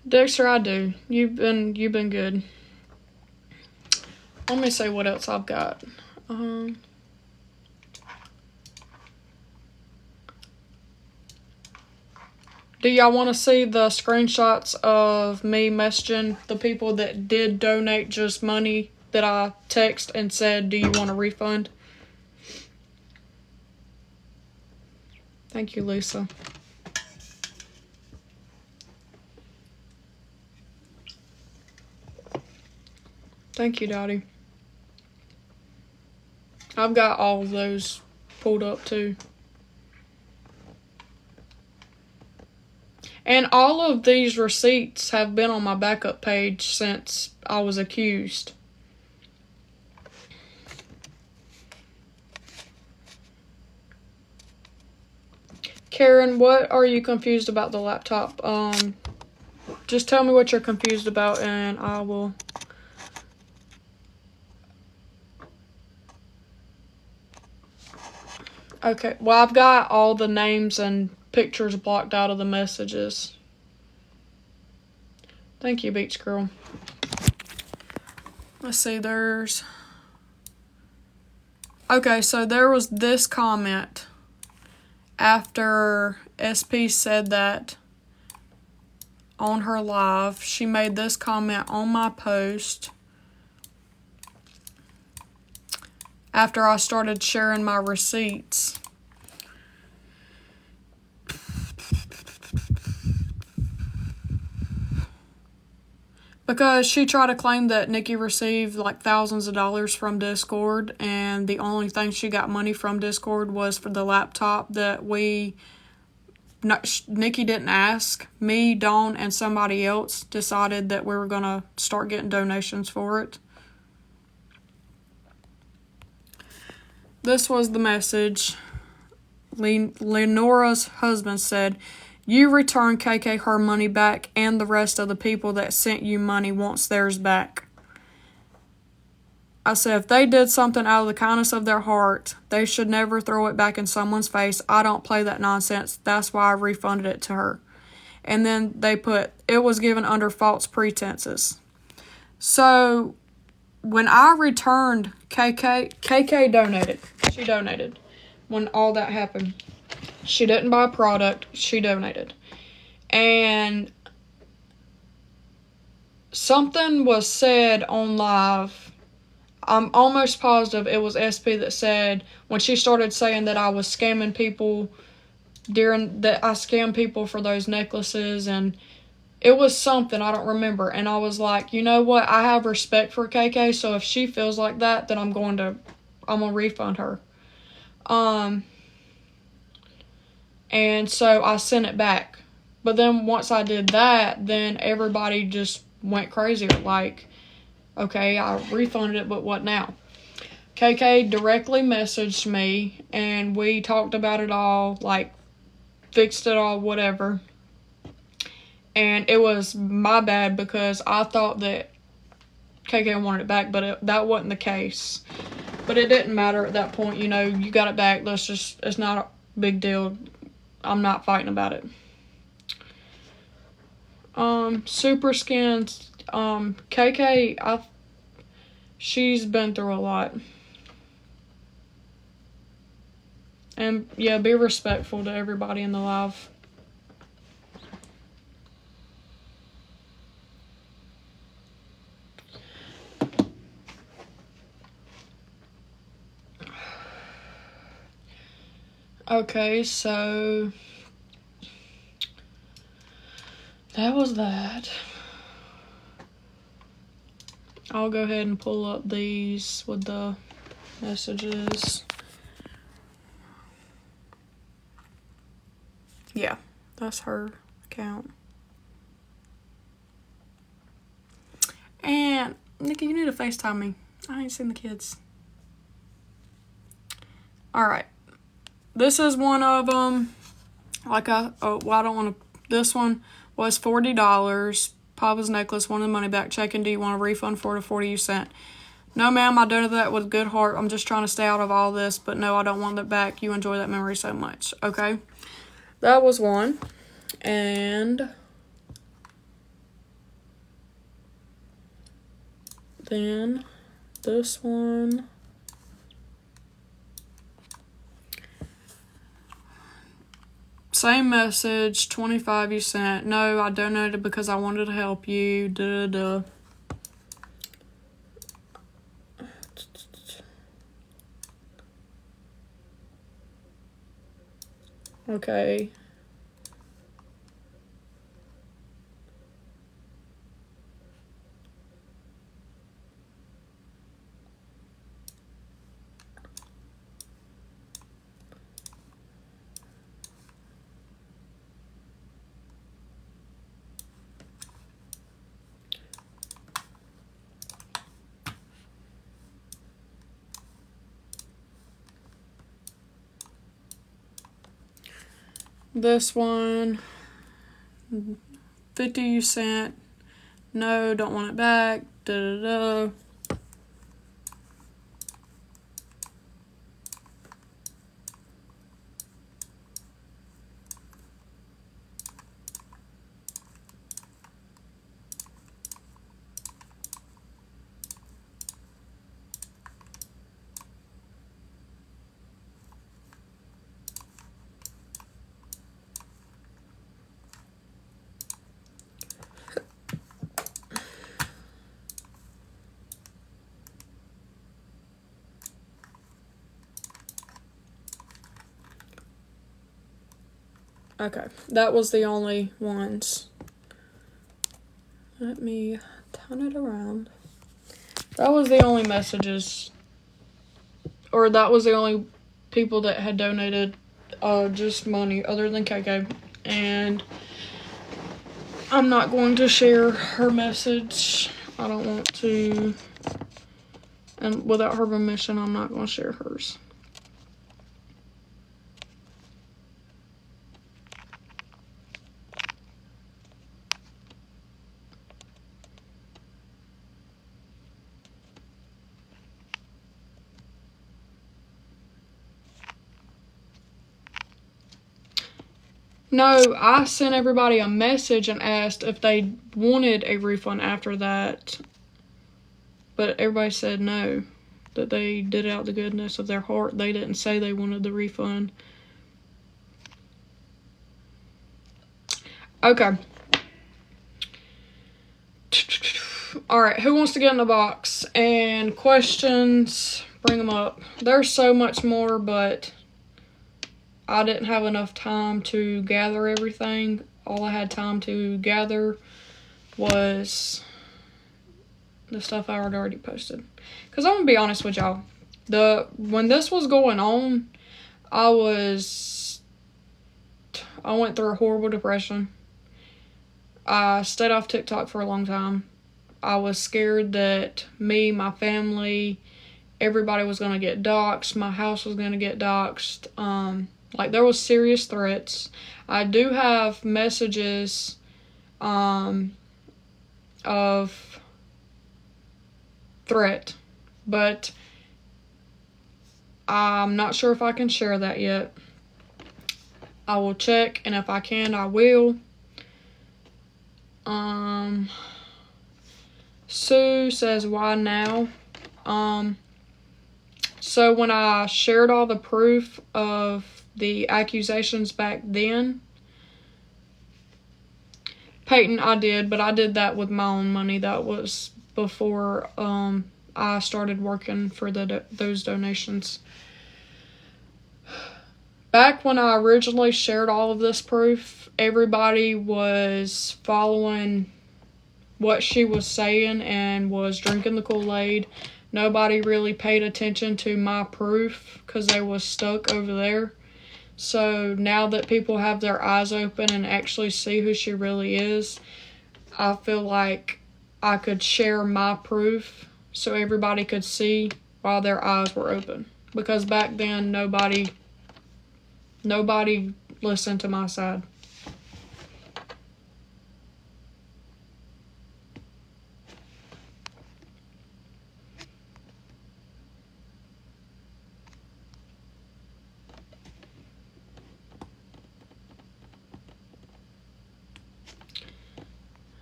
Dexter, I do. You've been good. Let me see what else I've got. Do y'all want to see the screenshots of me messaging the people that did donate just money that I text and said, do you want a refund? Thank you, Lisa. Thank you, Dottie. I've got all of those pulled up too. And all of these receipts have been on my backup page since I was accused. Karen, what are you confused about the laptop? Just tell me what you're confused about and I will... Okay, well, I've got all the names and pictures blocked out of the messages. Thank you, Beach Girl. Let's see, there's... Okay, so there was this comment after SP said that on her live. She made this comment on my post after I started sharing my receipts. Because she tried to claim that Nikki received like thousands of dollars from Discord, and the only thing she got money from Discord was for the laptop that Nikki didn't ask. Me, Dawn, and somebody else decided that we were going to start getting donations for it. This was the message. Lenora's husband said, "You return KK her money back, and the rest of the people that sent you money wants theirs back." I said, if they did something out of the kindness of their heart, they should never throw it back in someone's face. I don't play that nonsense. That's why I refunded it to her. And then they put, it was given under false pretenses. So when I returned KK donated. She donated when all that happened. She didn't buy a product. She donated. And something was said on live. I'm almost positive it was SP that said, when she started saying that I was scamming people that I scammed people for those necklaces, and it was something, I don't remember. And I was like, you know what? I have respect for KK, so if she feels like that, then I'm gonna refund her. And so I sent it back. But then once I did that, then everybody just went crazy. Like, okay, I refunded it, but what now? KK directly messaged me, and we talked about it all, like, fixed it all, whatever. And it was my bad because I thought that KK wanted it back, but that wasn't the case. But it didn't matter at that point, you know, you got it back, it's not a big deal. I'm not fighting about it. Super Skins, KK, she's been through a lot. And yeah, be respectful to everybody in the live. Okay, so that was that. I'll go ahead and pull up these with the messages. Yeah, that's her account. And Nikki, you need to FaceTime me. I ain't seen the kids. Alright. This is one of them. I don't want to. This one was $40. Papa's necklace, wanted the money back. Checking, do you want a refund for the 40 you sent? No, ma'am, I donated that with good heart. I'm just trying to stay out of all this, but no, I don't want it back. You enjoy that memory so much. Okay. That was one. And then this one. Same message, 25 you sent. No, I donated because I wanted to help you. Da da da. Okay. This one, 50 you sent. No, don't want it back. Da da da. Okay, that was the only ones. Let me turn it around. That was the only messages, or that was the only people that had donated just money other than KK. And I'm not going to share her message. I don't want to. And without her permission, I'm not going to share hers. No, I sent everybody a message and asked if they wanted a refund after that. But everybody said no, that they did it out the goodness of their heart. They didn't say they wanted the refund. Okay. Alright, who wants to get in the box? And questions, bring them up. There's so much more, but I didn't have enough time to gather everything. All I had time to gather was the stuff I had already posted. Because I'm going to be honest with y'all. When this was going on, I went through a horrible depression. I stayed off TikTok for a long time. I was scared that me, my family, everybody was going to get doxxed. My house was going to get doxxed. Like, there was serious threats. I do have messages of threat, but I'm not sure if I can share that yet. I will check, and if I can, I will. Sue says, why now? So when I shared all the proof of the accusations back then, Peyton, I did, but I did that with my own money. That was before I started working for those donations. Back when I originally shared all of this proof, everybody was following what she was saying and was drinking the Kool-Aid. Nobody really paid attention to my proof because they was stuck over there. So now that people have their eyes open and actually see who she really is, I feel like I could share my proof so everybody could see while their eyes were open. Because back then nobody listened to my side.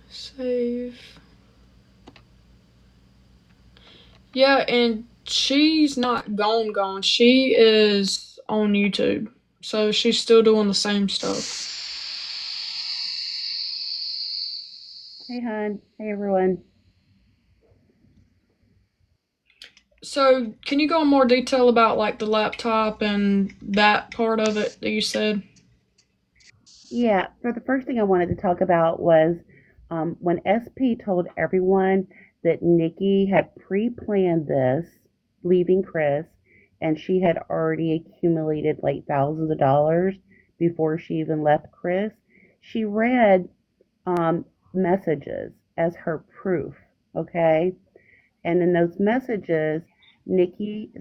Save. Yeah, and she's not gone. She is on YouTube. So she's still doing the same stuff. Hey, hon. Hey, everyone. So can you go in more detail about like the laptop and that part of it that you said? Yeah, so the first thing I wanted to talk about was when SP told everyone that Nikki had pre planned this, leaving Chris, and she had already accumulated like thousands of dollars before she even left Chris. She read um, messages as her proof, okay? And in those messages,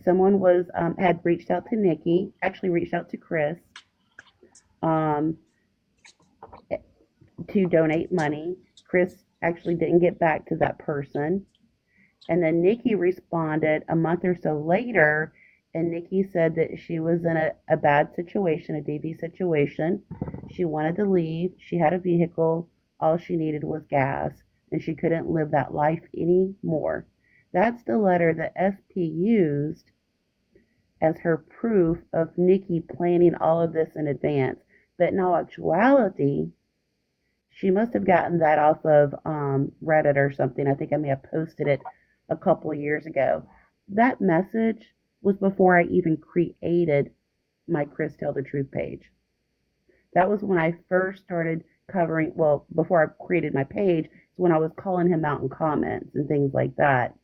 someone had reached out to Nikki, actually reached out to Chris, um, to donate money. Chris actually didn't get back to that person. And then Nikki responded a month or so later, and Nikki said that she was in a bad situation, a DV situation. She wanted to leave. She had a vehicle. All she needed was gas, and she couldn't live that life anymore. That's the letter that SP used as her proof of Nikki planning all of this in advance. But in all actuality, she must have gotten that off of Reddit or something. I think I may have posted it a couple of years ago. That message was before I even created my Chris Tell the Truth page. That was when I first started covering, well, before I created my page, when I was calling him out in comments and things like that.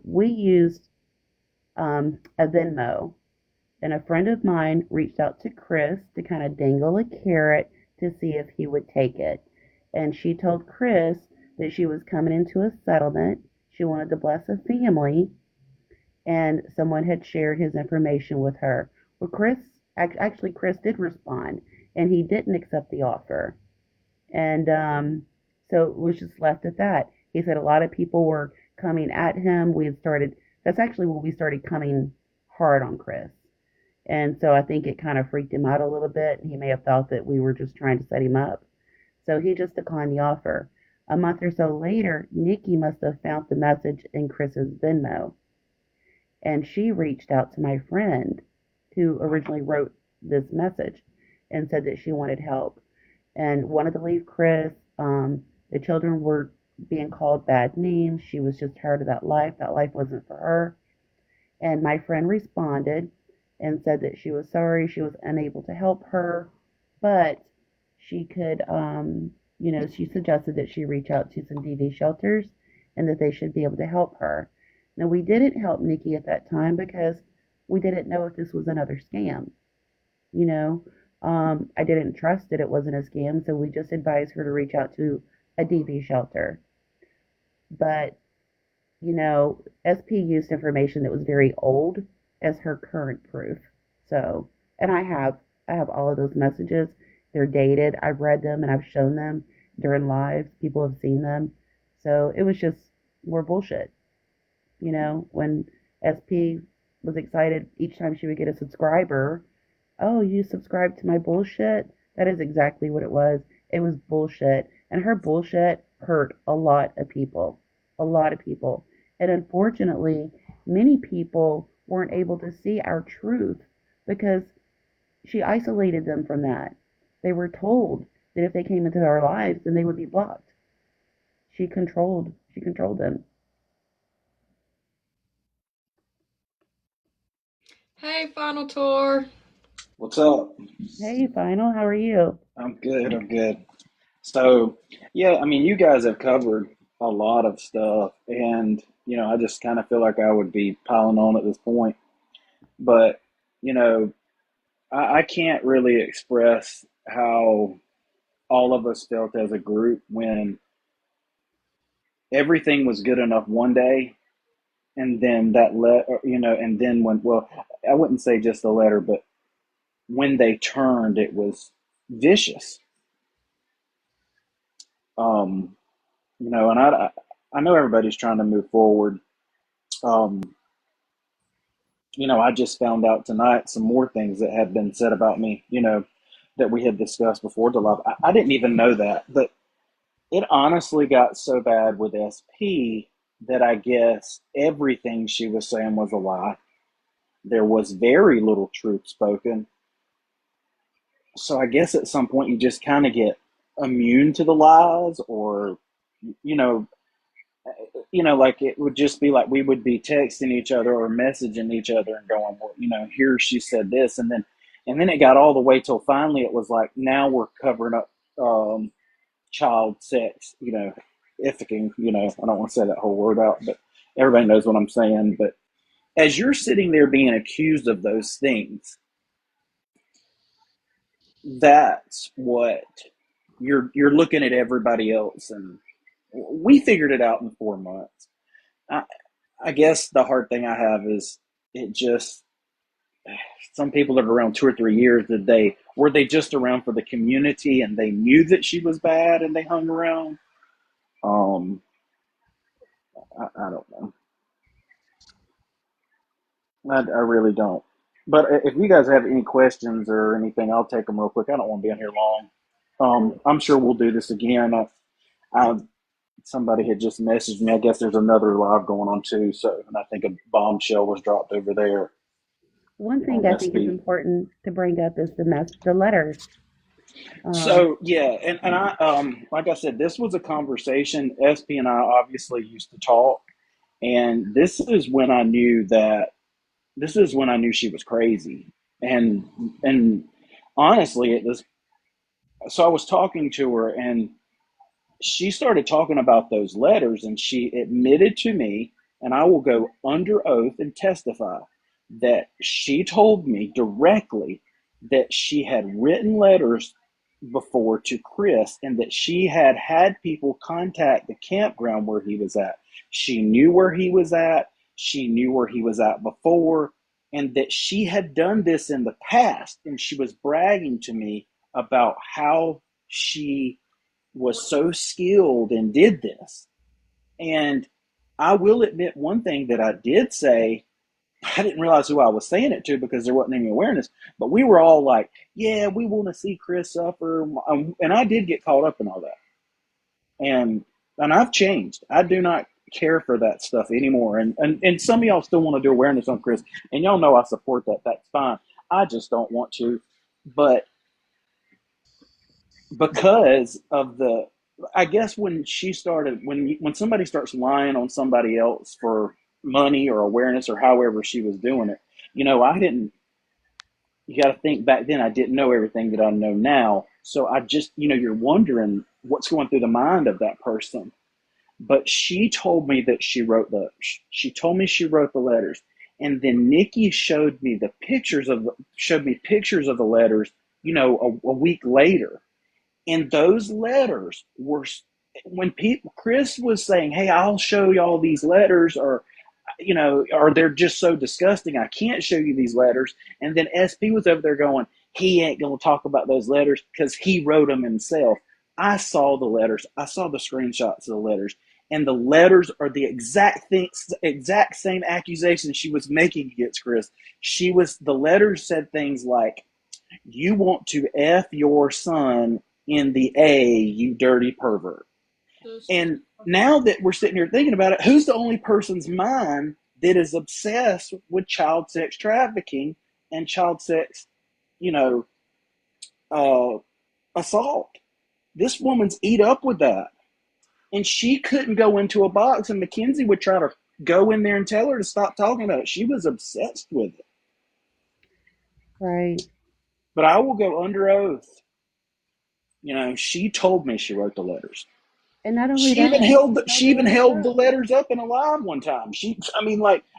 We used a Venmo, and a friend of mine reached out to Chris to kind of dangle a carrot to see if he would take it. And she told Chris that she was coming into a settlement. She wanted to bless a family, and someone had shared his information with her. Well, Chris did respond, and he didn't accept the offer. And so it was just left at that. He said a lot of people were coming at him. That's actually when we started coming hard on Chris. And so I think it kind of freaked him out a little bit. He may have thought that we were just trying to set him up. So he just declined the offer. A month or so later, Nikki must have found the message in Chris's Venmo. And she reached out to my friend who originally wrote this message and said that she wanted help and wanted to leave Chris. The children were being called bad names. She was just tired of that life. That life wasn't for her. And my friend responded and said that she was sorry she was unable to help her, but she could, she suggested that she reach out to some DV shelters and that they should be able to help her. Now, we didn't help Nikki at that time because we didn't know if this was another scam. You know, I didn't trust that it wasn't a scam, so we just advised her to reach out to a DV shelter. But SP used information that was very old as her current proof. So, and I have all of those messages. They're dated. I've read them and I've shown them during lives. People have seen them. So it was just more bullshit. When SP was excited each time she would get a subscriber, oh, you subscribed to my bullshit? That is exactly what it was. It was bullshit. And her bullshit hurt a lot of people. A lot of people. And unfortunately, many people weren't able to see our truth because she isolated them from that. They were told that if they came into our lives, then they would be blocked. She controlled them. Hey, Final Tour. What's up? Hey, Final, how are you? I'm good. I'm good. So, yeah, I mean, you guys have covered a lot of stuff, and I just kind of feel like I would be piling on at this point. But, you know, I can't really express how all of us felt as a group when everything was good enough one day, and then and then well, I wouldn't say just the letter, but when they turned, it was vicious. Um, and I know everybody's trying to move forward. Um, I just found out tonight some more things that had been said about me, that we had discussed before the love. I didn't even know that, but it honestly got so bad with SP that I guess everything she was saying was a lie. There was very little truth spoken. So I guess at some point you just kind of get immune to the lies, or, you know, like it would just be like we would be texting each other or messaging each other and going, well, here she said this, and then it got all the way till finally it was like now we're covering up child sex, ifing, I don't want to say that whole word out, but everybody knows what I'm saying. But as you're sitting there being accused of those things, that's what you're looking at everybody else, and we figured it out in 4 months. I, I guess the hard thing I have is it just some people that are around 2 or 3 years, were they just around for the community and they knew that she was bad and they hung around? Um, I don't know. I really don't. But if you guys have any questions or anything, I'll take them real quick. I don't want to be on here long. I'm sure we'll do this again. I Somebody had just messaged me. I guess there's another live going on too. So, and I think a bombshell was dropped over there One thing on I think is SB. important to bring up is the letters. Um, So yeah, and I like I said, this was a conversation. SP and I obviously used to talk, and this is when I knew she was crazy, and honestly, it was. So I was talking to her, and she started talking about those letters, and she admitted to me, and I will go under oath and testify that she told me directly that she had written letters before to Chris, and that she had people contact the campground where he was at. She knew where he was at. She knew where he was at before, and that she had done this in the past. And she was bragging to me about how she was so skilled and did this. And I will admit one thing that I did say, I didn't realize who I was saying it to because there wasn't any awareness, but we were all like, yeah, we want to see Chris suffer. And I did get caught up in all that. And I've changed. I do not care for that stuff anymore. And some of y'all still want to do awareness on Chris, and y'all know I support that. That's fine. I just don't want to. But because of the I guess when she started when somebody starts lying on somebody else for money or awareness or however she was doing it, I didn't you got to think back then I didn't know everything that I know now. So I just, you're wondering what's going through the mind of that person. But she told me that she told me she wrote the letters. And then Nikki showed me pictures of the letters, a week later, and those letters were when Chris was saying, "Hey, I'll show you all these letters," or they're just so disgusting, I can't show you these letters. And then SP was over there going, he ain't gonna talk about those letters because he wrote them himself. I saw the letters. I saw the screenshots of the letters, and the letters are the exact same accusations she was making against Chris. The letters said things like, you want to F your son in the A, you dirty pervert. This is And now that we're sitting here thinking about it, who's the only person's mind that is obsessed with child sex trafficking and child sex, you know, uh, assault? This woman's eat up with that. And she couldn't go into a box, and Mackenzie would try to go in there and tell her to stop talking about it. She was obsessed with it. right. But I will go under oath she told me she wrote the letters. And not only She that, even held the, she she held even the letter held the up. letters up in a line one time.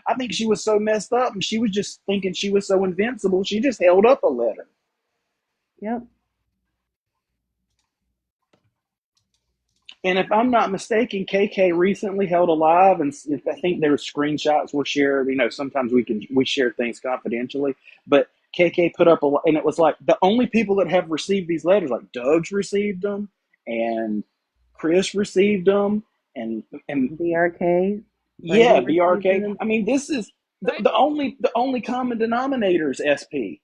I think she was so messed up, and she was just thinking she was so invincible. She just held up a letter. Yep. And if I'm not mistaken, KK recently held a live, and I think there were screenshots were shared. Sometimes we share things confidentially, but KK put up and it was like the only people that have received these letters, like Doug's received them, and Chris received them, and BRK, yeah, Brady received BRK. them. I mean, this is They the only common denominator is SP.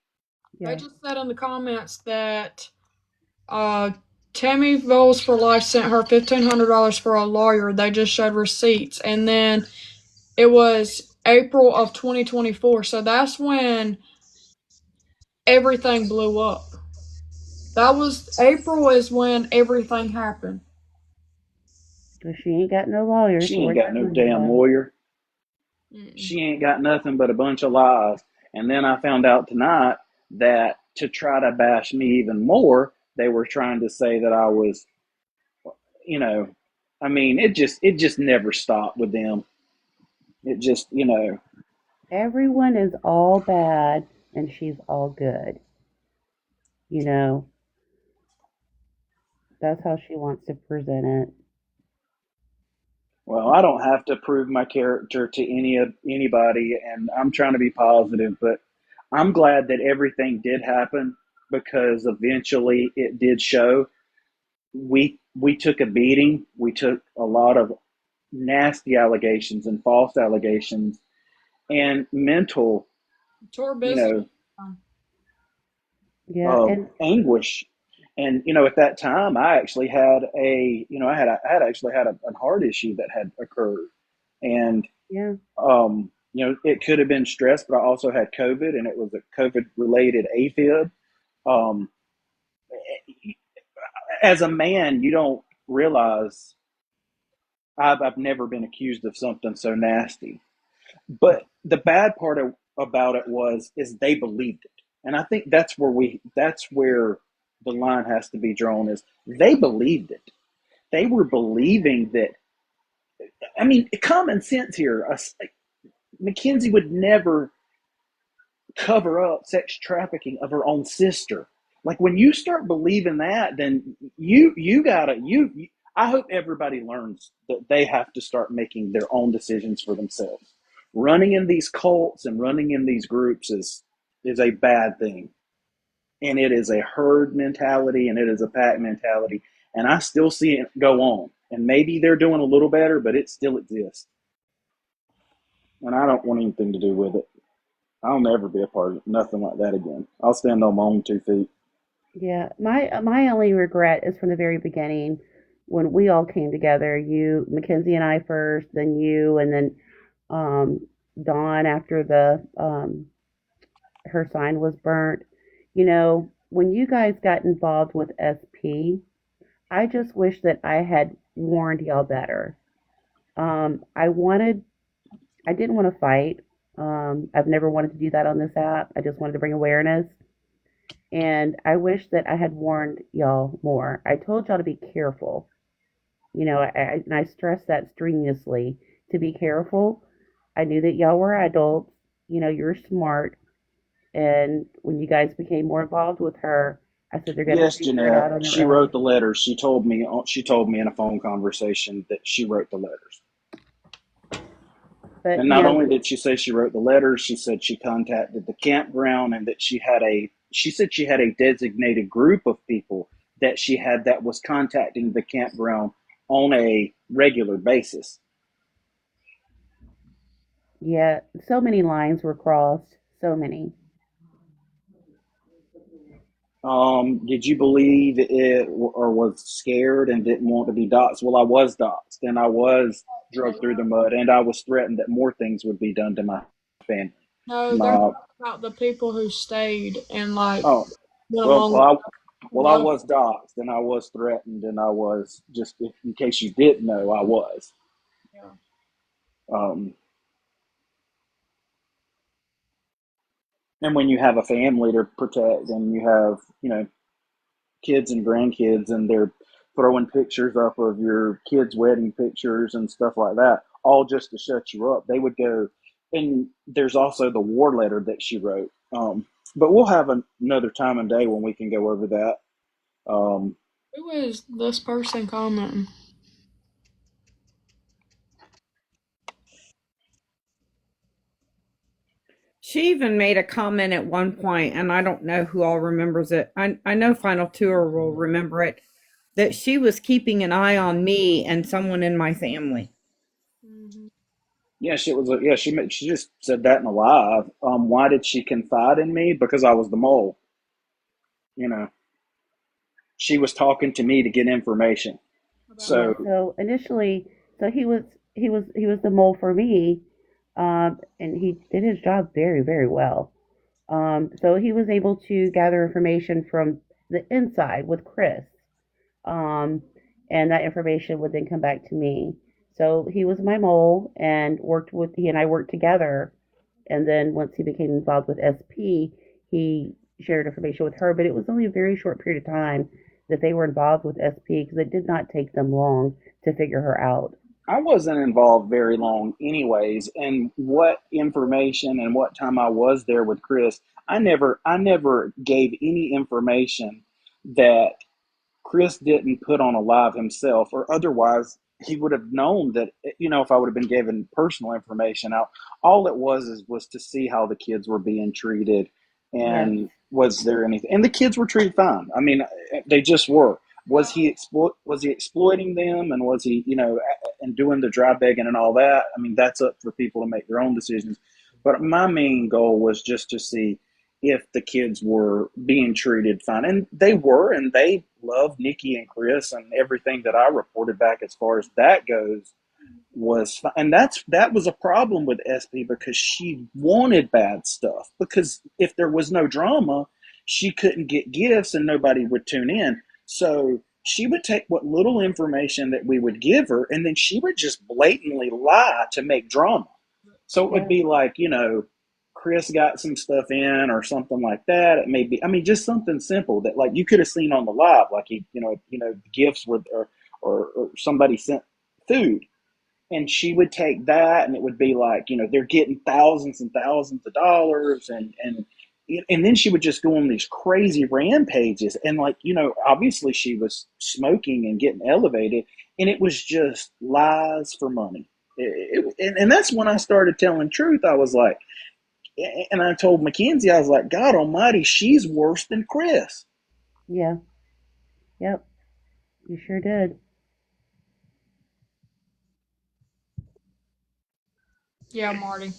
they Yeah. just said in the comments that uh Tammy Voles for Life sent her $1,500 for a lawyer. They just showed receipts, and then it was April of 2024. So that's when everything blew up. That was April is when everything happened. But she ain't got no lawyer, She so ain't where'd got that no money damn go? lawyer. Mm-mm. She ain't got nothing but a bunch of lies. And then I found out tonight that to try to bash me even more, they were trying to say that I was, you know, I mean, it just never stopped with them. It just. Everyone is all bad and she's all good. You know, that's how she wants to present it. Well, I don't have to prove my character to anybody, and I'm trying to be positive, but I'm glad that everything did happen because eventually it did show. We took a beating. We took a lot of nasty allegations and false allegations and mental, Tour you business. know, Yeah, and anguish. And at that time, I actually had I had actually had a heart issue that had occurred, and yeah, it could have been stress, but I also had COVID, and it was a COVID related AFib. Um, as a man, you don't realize I've never been accused of something so nasty. But the bad part about it is they believed it, and I think that's where the line has to be drawn. Is they believed it. They were believing that. I mean, common sense here. Mackenzie would never cover up sex trafficking of her own sister. Like when you start believing that, then you gotta you. I hope everybody learns that they have to start making their own decisions for themselves. Running in these cults and running in these groups is a bad thing, and it is a herd mentality and it is a pack mentality, and I still see it go on. And maybe they're doing a little better, but it still exists, and I don't want anything to do with it. I'll never be a part of nothing like that again. I'll stand on my own 2 feet. yeah. My only regret is from the very beginning when we all came together. You, Mackenzie, and I first, then you, and then um, Dawn after the her sign was burnt. When you guys got involved with SP, I just wish that I had warned y'all better. I wanted, I didn't want to fight. I've never wanted to do that on this app. I just wanted to bring awareness. And I wish that I had warned y'all more. I told y'all to be careful. And I stressed that strenuously to be careful. I knew that y'all were adults. You're smart. And when you guys became more involved with her, I said they're going to Yes, figure it Jeanette. out on their She wrote own. the letters. She told me. She told me in a phone conversation that she wrote the letters. But And not only did she say she wrote the letters, she said she contacted the campground and that she said she had a designated group of people that was contacting the campground on a regular basis. yeah, so many lines were crossed. So many. Did you believe it or was scared and didn't want to be doxxed? Well, I was doxxed and I was They drugged through the were. mud and I was threatened that more things would be done to my family. No, they're My talking about the people who stayed and like oh went well along with well I the was doxxed and I was threatened and I was just in case you didn't know I was. yeah. Um, and when you have a family to protect and you have kids and grandkids, and they're throwing pictures up of your kids' wedding pictures and stuff like that, all just to shut you up. They would go, and there's also the war letter that she wrote. But we'll have another time and day when we can go over that. Um, Who is this person commenting? She even made a comment at one point, and I don't know who all remembers it. I know Final Tour will remember it, that she was keeping an eye on me and someone in my family. Mm-hmm. yeah, she was. Yeah, she just said that in a live. Why did she confide in me? Because I was the mole. You know, she was talking to me to get information. About Yeah, So so initially, so he was the mole for me, and he did his job very, very well. So he was able to gather information from the inside with Chris, um, and that information would then come back to me. So he was my mole, and he and I worked together. And then once he became involved with SP, he shared information with her. But it was only a very short period of time that they were involved with SP because it did not take them long to figure her out. I wasn't involved very long, anyways. And what information and what time I was there with Chris, I never gave any information that Chris didn't put on a live himself, or otherwise he would have known that, if I would have been given personal information out. All it was to see how the kids were being treated, Yes, and was there anything, and the kids were treated fine. I mean, they just were. Was he exploiting them, and was he, and doing the dry begging and all that? I mean, that's up for people to make their own decisions. But my main goal was just to see if the kids were being treated fine. And they were, and they loved Nikki and Chris, and everything that I reported back as far as that goes was fine. And that was a problem with SP, because she wanted bad stuff. Because if there was no drama, she couldn't get gifts and nobody would tune in. So she would take what little information that we would give her, and then she would just blatantly lie to make drama. So it would yes, be like, Chris got some stuff in or something like that. It may be, I mean, just something simple that, like, you could have seen on the live, like gifts were, or somebody sent food, and she would take that, and it would be like, they're getting thousands and thousands of dollars, and then she would just go on these crazy rampages, and, like, obviously she was smoking and getting elevated, and it was just lies for money. And that's when I started telling truth. I was like, and I told Mackenzie, I was like, God Almighty, she's worse than Chris. yeah, yep, you sure did. Yeah, Marty.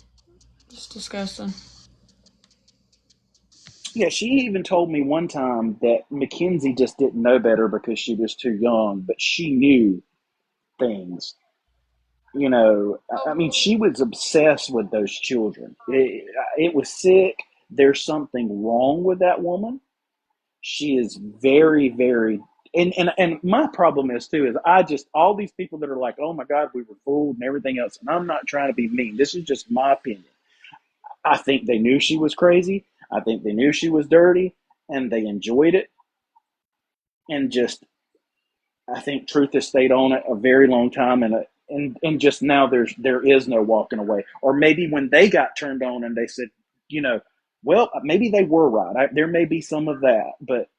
It's disgusting. Yeah, she even told me one time that Mackenzie just didn't know better because she was too young, but she knew things. I mean, she was obsessed with those children. It was sick. There's something wrong with that woman. She is very, very, and my problem is too, is I just, all these people that are like, oh my God, we were fooled and everything else. And I'm not trying to be mean. This is just my opinion. I think they knew she was crazy. I think they knew she was dirty, and they enjoyed it. And just, I think truth has stayed on it a very long time, and just now there is no walking away. Or maybe when they got turned on and they said, you know, well, maybe they were right. There may be some of that, but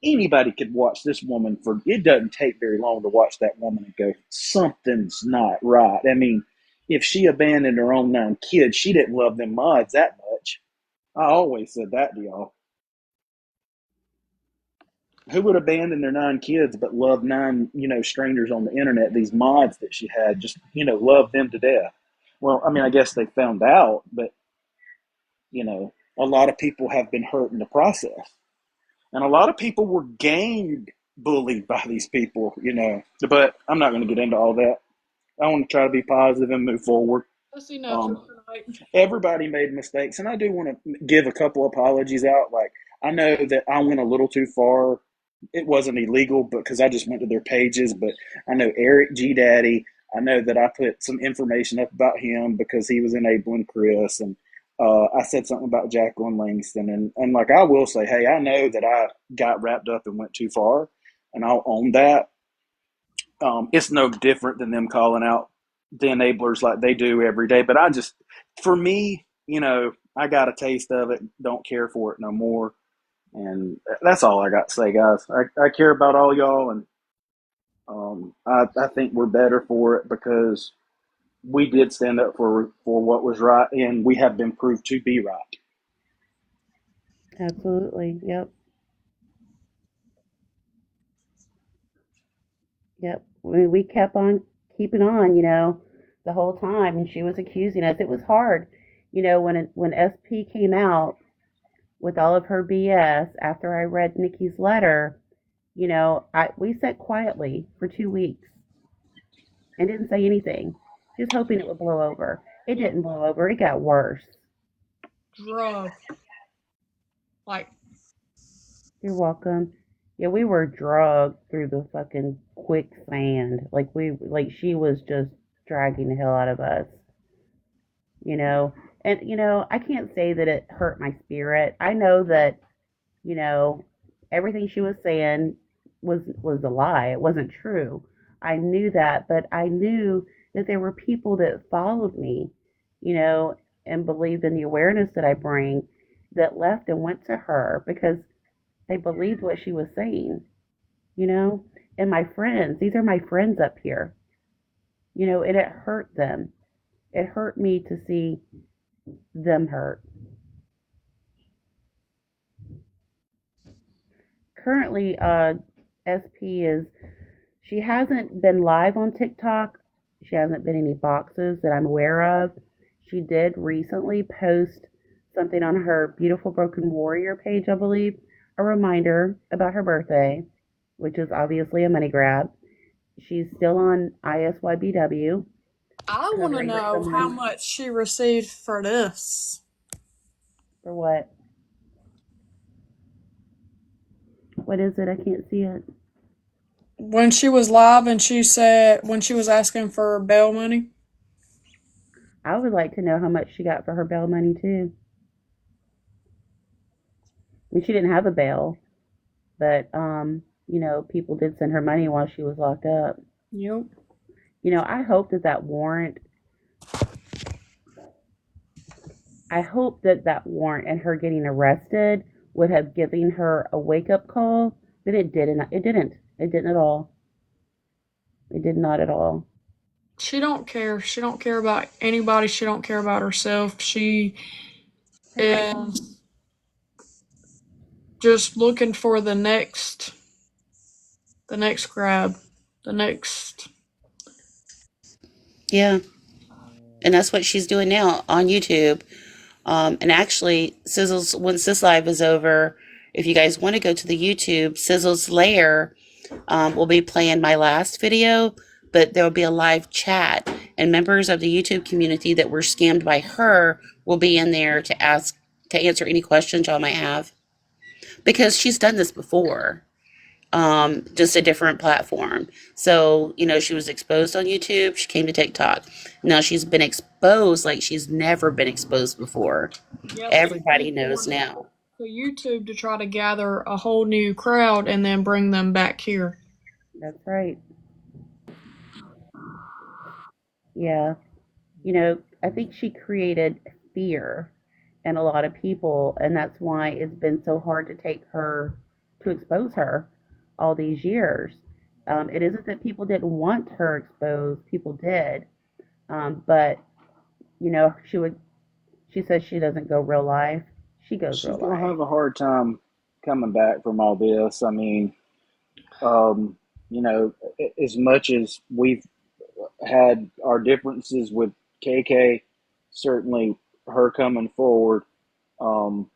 anybody could watch this woman for. It doesn't take very long to watch that woman and go, something's not right. I mean, if she abandoned her own 9 kids, she didn't love them mods that much. I always said that to y'all. Who would abandon their 9 kids but love 9 strangers on the internet? These mods that she had, just love them to death. Well, I mean, I guess they found out, but a lot of people have been hurt in the process, and a lot of people were gang bullied by these people. But I'm not going to get into all that. I want to try to be positive and move forward. That's enough for Um, tonight. Everybody made mistakes, and I do want to give a couple apologies out. Like, I know that I went a little too far. It wasn't illegal because I just went to their pages, but I know Eric G Daddy. I know that I put some information up about him because he was enabling Chris, and I said something about Jacqueline Langston, and like I will say, hey, I know that I got wrapped up and went too far, and I'll own that. It's no different than them calling out the enablers like they do every day. But I just, for me, I got a taste of it. Don't care for it no more. And that's all I got to say, guys. I care about all y'all, and I think we're better for it because we did stand up for what was right, and we have been proved to be right. Absolutely. Yep. Yep. We kept on keeping on, the whole time, and she was accusing us. It was hard, when SP came out with all of her BS after I read Nikki's letter. We sat quietly for 2 weeks and didn't say anything, just hoping it would blow over. It Yeah, didn't blow over. It got worse. drug. Like, You're welcome. Yeah, we were drugged through the fucking quicksand. Like she was just dragging the hell out of us, you know. And I can't say that it hurt my spirit. I know that, you know, everything she was saying was a lie. It wasn't true. I knew that, but I knew that there were people that followed me, you know, and believed in the awareness that I bring, that left and went to her because they believed what she was saying, you know? And my friends, these are my friends up here, and it hurt them. It hurt me to see them hurt. Currently, SP is, she hasn't been live on TikTok. She hasn't been any boxes that I'm aware of. She did recently post something on her Beautiful Broken Warrior page, I believe, a reminder about her birthday, which is obviously a money grab. She's still on ISYBW, I want to covering know how someone much she received for this. for what? What is it? I can't see it. When she was live and she said, when she was asking for bail money, I would like to know how much she got for her bail money too. I mean, she didn't have a bail, but people did send her money while she was locked up. yep. I hope that warrant. I hope that warrant and her getting arrested would have given her a wake up call, but it didn't. It didn't. It didn't at all. It did not at all. She don't care. She don't care about anybody. She don't care about herself. She is just looking for the next grab, the next. Yeah, and that's what she's doing now on YouTube. And actually, Sizzle's, once this live is over, if you guys want to go to the YouTube, Sizzle's Lair will be playing my last video, but there will be a live chat, and members of the YouTube community that were scammed by her will be in there to answer any questions y'all might have, because she's done this before, just a different platform. So, she was exposed on YouTube. She came to TikTok. Now she's been exposed like she's never been exposed before. Yep. She Everybody came knows forward now. to YouTube to try to gather a whole new crowd and then bring them back here. That's right. Yeah. I think she created fear in a lot of people, and that's why it's been so hard to expose her all these years. It isn't that people didn't want her exposed, people did. But, she says she doesn't go real life. She goes She's real gonna life. have a hard time coming back from all this. I mean, um, as much as we've had our differences with KK, certainly her coming forward. Um,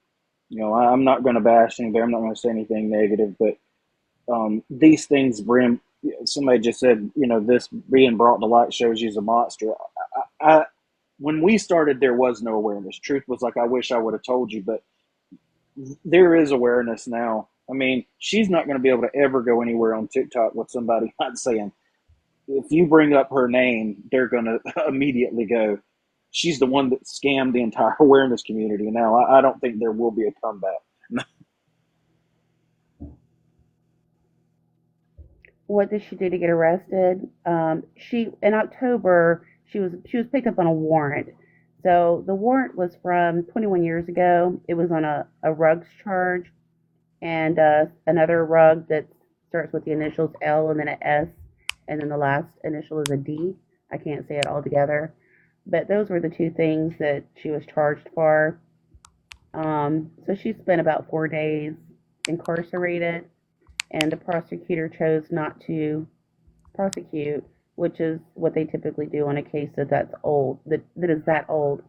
I'm not going to bash anybody. I'm not going to say anything negative, but these things bring. Somebody just said, this being brought to light shows you's a monster. When we started, there was no awareness. Truth was like, I wish I would have told you, but there is awareness now. I mean, she's not going to be able to ever go anywhere on TikTok with somebody not saying, if you bring up her name, they're going to immediately go, she's the one that scammed the entire awareness community. Now, I don't think there will be a comeback. What did she do to get arrested? She in October she was picked up on a warrant. So the warrant was from 21 years ago. It was on a rugs charge and another rug that starts with the initials L and then an S, and then the last initial is a D. I can't say it all together, but those were the two things that she was charged for. So she spent about 4 days incarcerated, and the prosecutor chose not to prosecute, which is what they typically do on a case that's old, that is that old.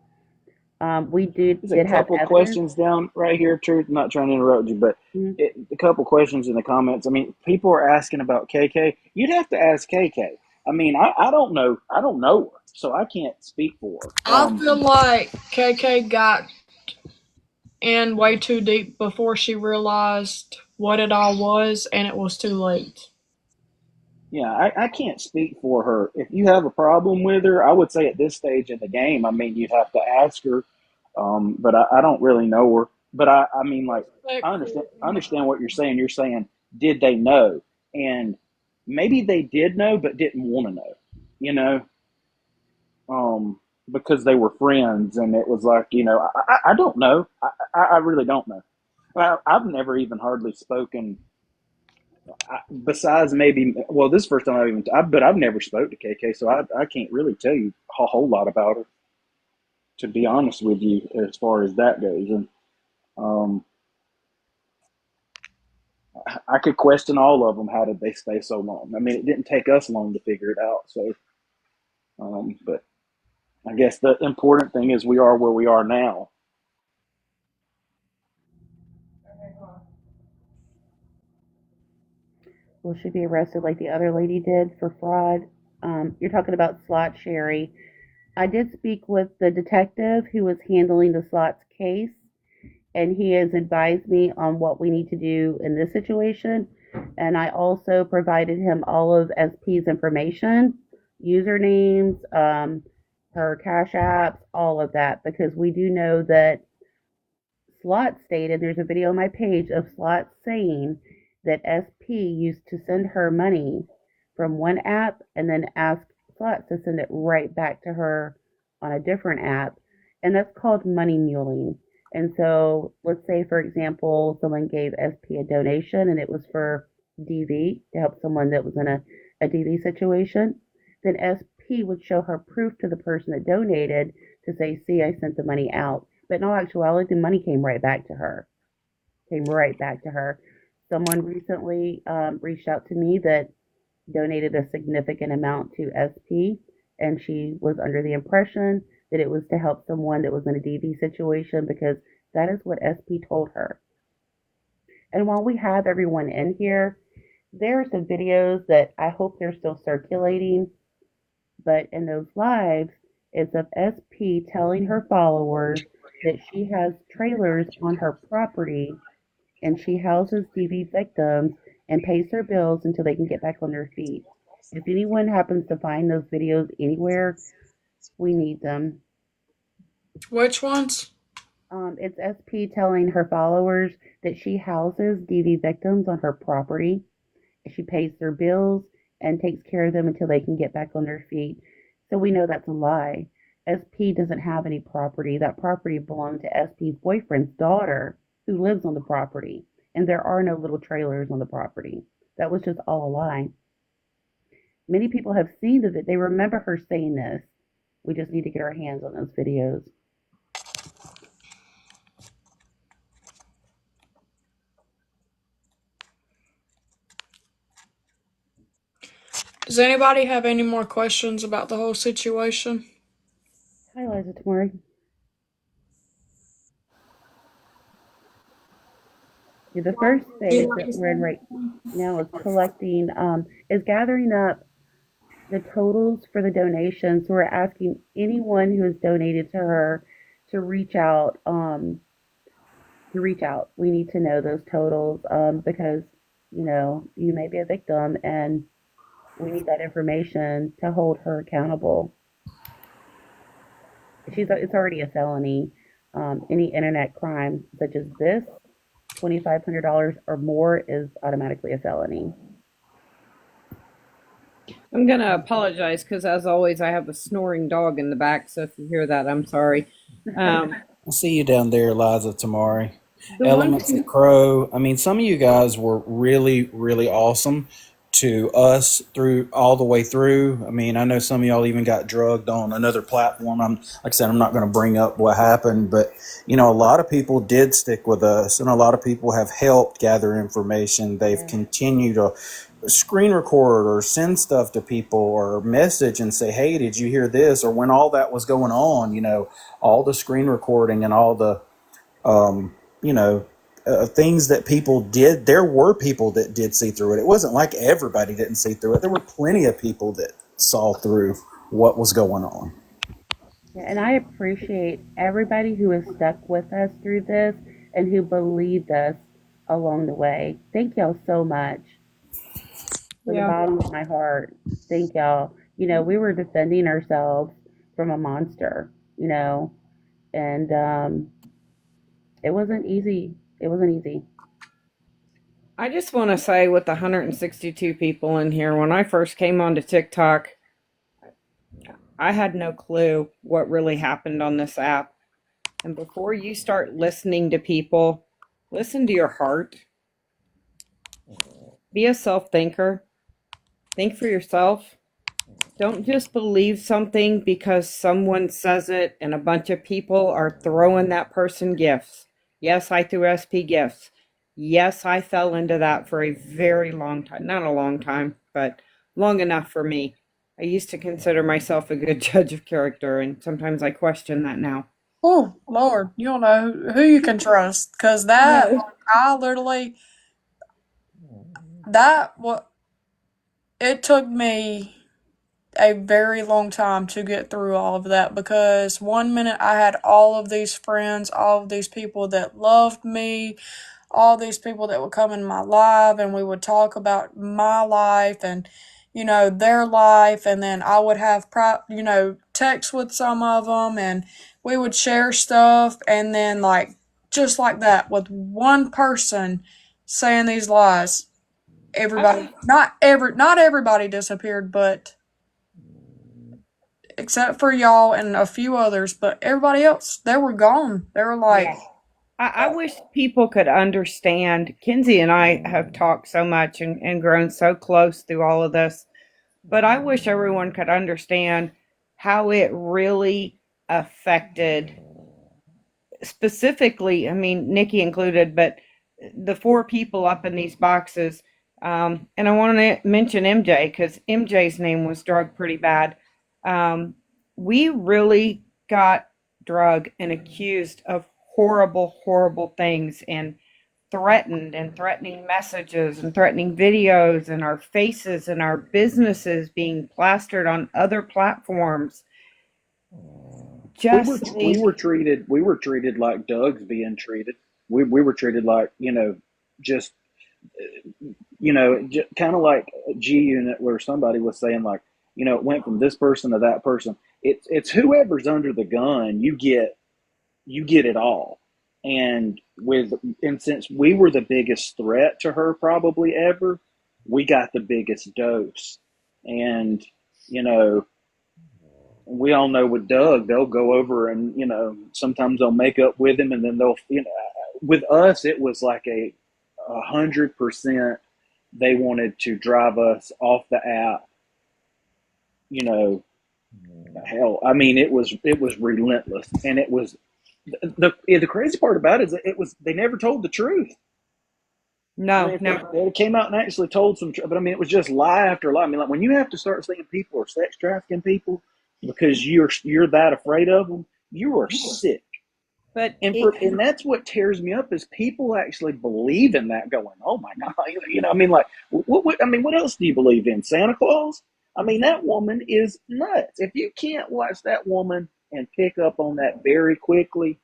We There's a did have couple evidence. questions down right here, Truth. I'm not trying to interrupt you, but Mhm. a couple questions in the comments. I mean, people are asking about KK. You'd have to ask KK. I mean, I don't know. I don't know her, so I can't speak for her. I feel like KK got in way too deep before she realized what it all was, and it was too late. Yeah, I can't speak for her. If you have a problem with her, I would say at this stage in the game, I mean, you'd have to ask her. But I don't really know her. But I mean, like, I Respectfully. understand what you're saying. You're saying, did they know? And maybe they did know, but didn't want to know, you know, because they were friends. And it was like, I don't know. I really don't know. I've never even hardly spoken besides maybe, well, this is the first time but I've never spoke to KK, so I can't really tell you a whole lot about her, to be honest with you, as far as that goes. And um, I could question all of them. How did they stay so long? I mean, it didn't take us long to figure it out. So, but I guess the important thing is we are where we are now. Will she be arrested like the other lady did for fraud? You're talking about Slot Sherry. I did speak with the detective who was handling the Slots case, and he has advised me on what we need to do in this situation. And I also provided him all of SP's information, usernames, her cash apps, all of that, because we do know that Slot stated, there's a video on my page of Slot saying that SP used to send her money from one app and then ask Slot to send it right back to her on a different app. And that's called money muling. And so let's say, for example, someone gave SP a donation and it was for DV to help someone that was in a DV situation. Then SP would show her proof to the person that donated to say, see, I sent the money out. But in all actuality, the money came right back to her. Came right back to her. Someone recently reached out to me that donated a significant amount to SP, and she was under the impression that it was to help someone that was in a DV situation because that is what SP told her. And while we have everyone in here, there are some videos that I hope they're still circulating, but in those lives, it's of SP telling her followers that she has trailers on her property and she houses DV victims and pays their bills until they can get back on their feet. If anyone happens to find those videos anywhere, we need them. Which ones? It's SP telling her followers that she houses DV victims on her property. She pays their bills and takes care of them until they can get back on their feet. So we know that's a lie. SP doesn't have any property. That property belonged to SP's boyfriend's daughter who lives on the property. And there are no little trailers on the property. That was just all a lie. Many people have seen that they remember her saying this. We just need to get our hands on those videos. Does anybody have any more questions about the whole situation? Hi, Liza Tamori. The first phase that we're in right now is collecting, is gathering up the totals for the donations. So we're asking anyone who has donated to her to reach out. To reach out. We need to know those totals because you may be a victim, and we need that information to hold her accountable. it's already a felony. Any internet crime such as this, $2,500 or more is automatically a felony. I'm going to apologize because, as always, I have a snoring dog in the back. So if you hear that, I'm sorry. I'll see you down there, Liza, tomorrow. The one Elements of Crow. I mean, some of you guys were really, really awesome to us through all the way through. I mean, I know some of y'all even got drugged on another platform. Like I said, I'm not going to bring up what happened, but a lot of people did stick with us, and a lot of people have helped gather information. They've continued to screen record or send stuff to people or message and say, hey, did you hear this? Or when all that was going on, all the screen recording and all the um, things that people did. There were people that did see through it. It wasn't like everybody didn't see through it. There were plenty of people that saw through what was going on. Yeah, and I appreciate everybody who has stuck with us through this and who believed us along the way. Thank y'all so much. From the bottom of my heart, thank y'all. We were defending ourselves from a monster, and it wasn't easy. It wasn't easy. I just want to say, with the 162 people in here, when I first came onto TikTok, I had no clue what really happened on this app. And before you start listening to people, listen to your heart. Be a self-thinker. Think for yourself. Don't just believe something because someone says it and a bunch of people are throwing that person gifts. Yes, I threw SP gifts. Yes, I fell into that for a very long time. Not a long time, but long enough for me. I used to consider myself a good judge of character, and sometimes I question that now. Oh Lord, you don't know who you can trust, because that No. I literally that what it took me a very long time to get through all of that, because one minute I had all of these friends, all of these people that loved me, all these people that would come in my life and we would talk about my life and their life, and then I would have text with some of them and we would share stuff, and then like just like that, with one person saying these lies, everybody, not everybody disappeared, but except for y'all and a few others, but everybody else, they were gone. They were like, Yeah. I wish people could understand. Kenzie and I have talked so much and grown so close through all of this, but I wish everyone could understand how it really affected, specifically, I mean, Nikki included, but the four people up in these boxes. And I want to mention MJ because MJ's name was drugged pretty bad. Um, we really got drugged and accused of horrible, horrible things, and threatened, and threatening messages and threatening videos, and our faces and our businesses being plastered on other platforms. we were Just we think, were treated like Doug's being treated. We were treated like just kind of like G Unit, where somebody was saying like it went from this person to that person. It's whoever's under the gun, you get it all. And since we were the biggest threat to her probably ever, we got the biggest dose. And you know we all know with Doug, they'll go over and sometimes they'll make up with him, and then they'll with us it was like 100%. They wanted to drive us off the app. You know, hell, I mean, it was relentless, and it was the crazy part about it is that they never told the truth. I mean, no, if no. they came out and actually told some, but I mean, it was just lie after lie. I mean, like when you have to start saying people are sex trafficking people because you're that afraid of them, you are sick. But And that's what tears me up is people actually believe in that. Going, oh my god, I mean, like, what else do you believe in? Santa Claus? I mean, that woman is nuts. If you can't watch that woman and pick up on that very quickly,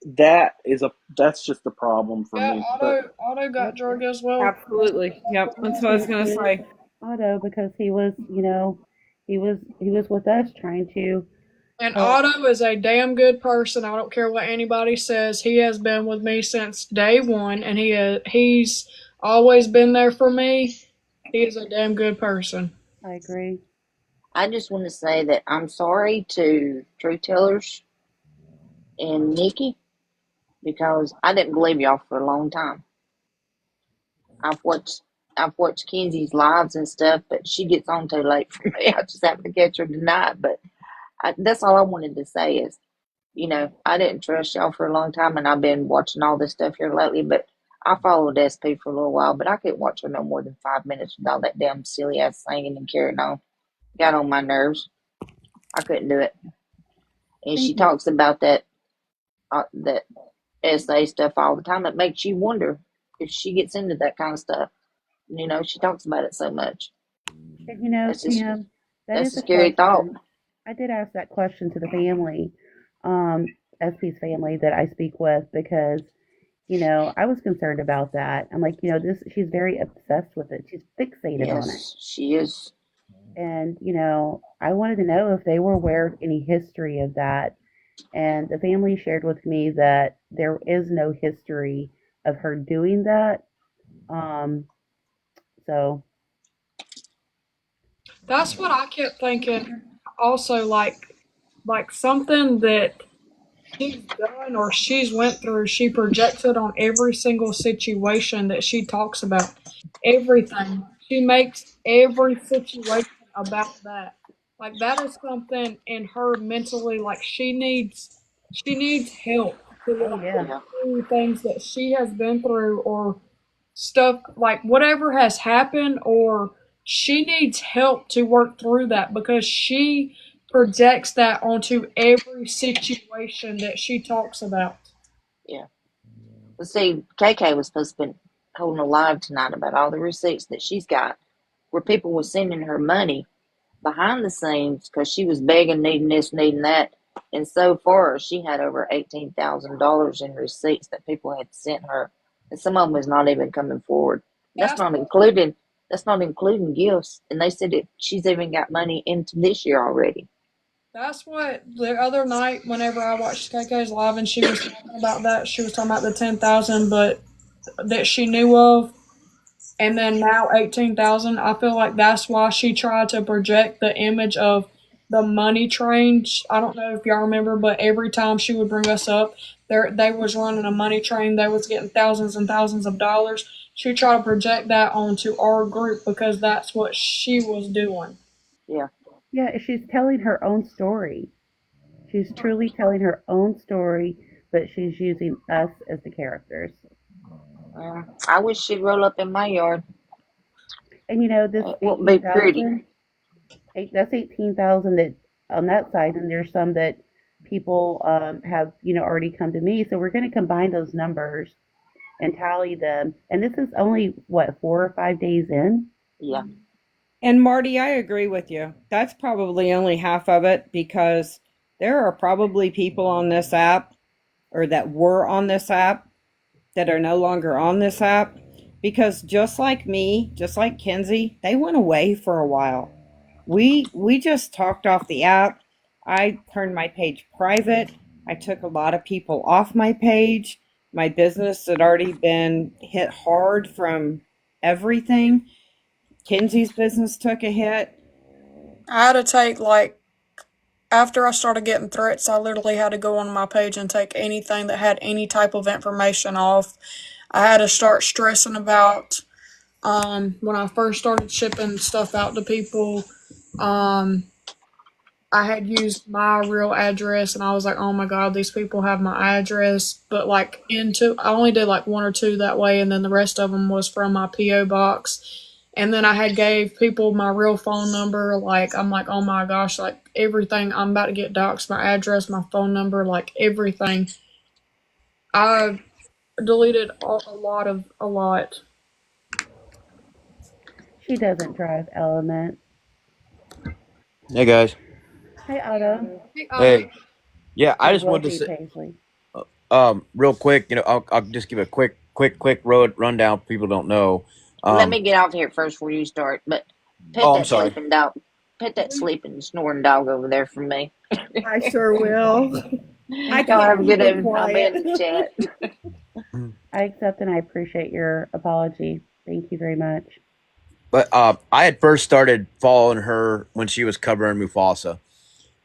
that's just a problem for yeah, me. But Otto got Yep. drugged as well. absolutely, yep. That's what I was gonna Especially say. Otto, because he was with us trying to And Oh, Otto is a damn good person. I don't care what anybody says. He has been with me since day one, and he's always been there for me. He is a damn good person. I agree. I just want to say that I'm sorry to truth tellers and Nikki because I didn't believe y'all for a long time. I've watched I've watched Kenzie's lives and stuff, but she gets on too late for me. I just have to catch her tonight. But that's all I wanted to say is, I didn't trust y'all for a long time, and I've been watching all this stuff here lately. But I followed SP for a little while, but I couldn't watch her no more than 5 minutes with all that damn silly ass singing and carrying on. Got on my nerves. I couldn't do it. And she Thank you. talks about that SA stuff all the time. It makes you wonder if she gets into that kind of stuff. She talks about it so much. And you know, That's just Tam, that that's is a a scary thought. question. I did ask that question to the family, SP's family that I speak with, because I was concerned about that. I'm like, she's very obsessed with it. She's fixated on it. Yes, she is. And, I wanted to know if they were aware of any history of that. And the family shared with me that there is no history of her doing that. Um, so, That's what I kept thinking. Also, like something that she's done or she's went through, she projects it on every single situation that she talks about. Everything. She makes every situation about that. Like that is something in her mentally, like she needs help to oh, walk yeah. Yeah, through things that she has been through or stuff like whatever has happened, or she needs help to work through that because she projects that onto every situation that she talks about. yeah. But see, KK was supposed to be holding a live tonight about all the receipts that she's got, where people were sending her money behind the scenes because she was begging, needing this, needing that. And so far, she had over $18,000 in receipts that people had sent her, and some of them is not even coming forward. That's That's not including that's not including gifts. And they said that she's even got money into this year already. That's what the other night, whenever I watched KK's live and she was talking about that, she was talking about the 10,000, but that she knew of, and then now 18,000. I feel like that's why she tried to project the image of the money train. I don't know if y'all remember, but every time she would bring us up, they was running a money train. They was getting thousands and thousands of dollars. She tried to project that onto our group because that's what she was doing. Yeah. Yeah, she's telling her own story. She's truly telling her own story, but she's using us as the characters. I wish she'd roll up in my yard. And this It won't be pretty. 18,000, that's 18,000 that on that side, and there's some that people have already come to me. So we're going to combine those numbers and tally them. And this is only what 4 or 5 days in. Yeah. And Marty, I agree with you. That's probably only half of it because there are probably people on this app or that were on this app that are no longer on this app because just like me, just like Kenzie, they went away for a while. We just talked off the app. I turned my page private. I took a lot of people off my page. My business had already been hit hard from everything. Kenzie's business took a hit. I had to take after I started getting threats, I literally had to go on my page and take anything that had any type of information off. I had to start stressing about when I first started shipping stuff out to people. Um, I had used my real address, and I was like, "Oh my god, these people have my address." But I only did like one or two that way, and then the rest of them was from my PO box. And then I had gave people my real phone number. Like I'm like, "Oh my gosh!" Like everything, I'm about to get doxxed. My address, my phone number, like everything. I deleted a lot. She doesn't drive Element. Hey guys. Hey, Hey, Otto. Otto. Hey, Hey. Otto. Yeah, I And just wanted to Wealthy say, Paisley. real quick. I'll just give a quick road rundown. For people don't know. Let Um. me get off here first before you start. But Oh, pet I'm that sorry. sleeping dog. pet that sleeping, snoring dog over there for me. I sure will. I Y'all have can't a keep good it evening. I'll be in quiet. the chat. I accept and I appreciate your apology. Thank you very much. But I had first started following her when she was covering Mufasa,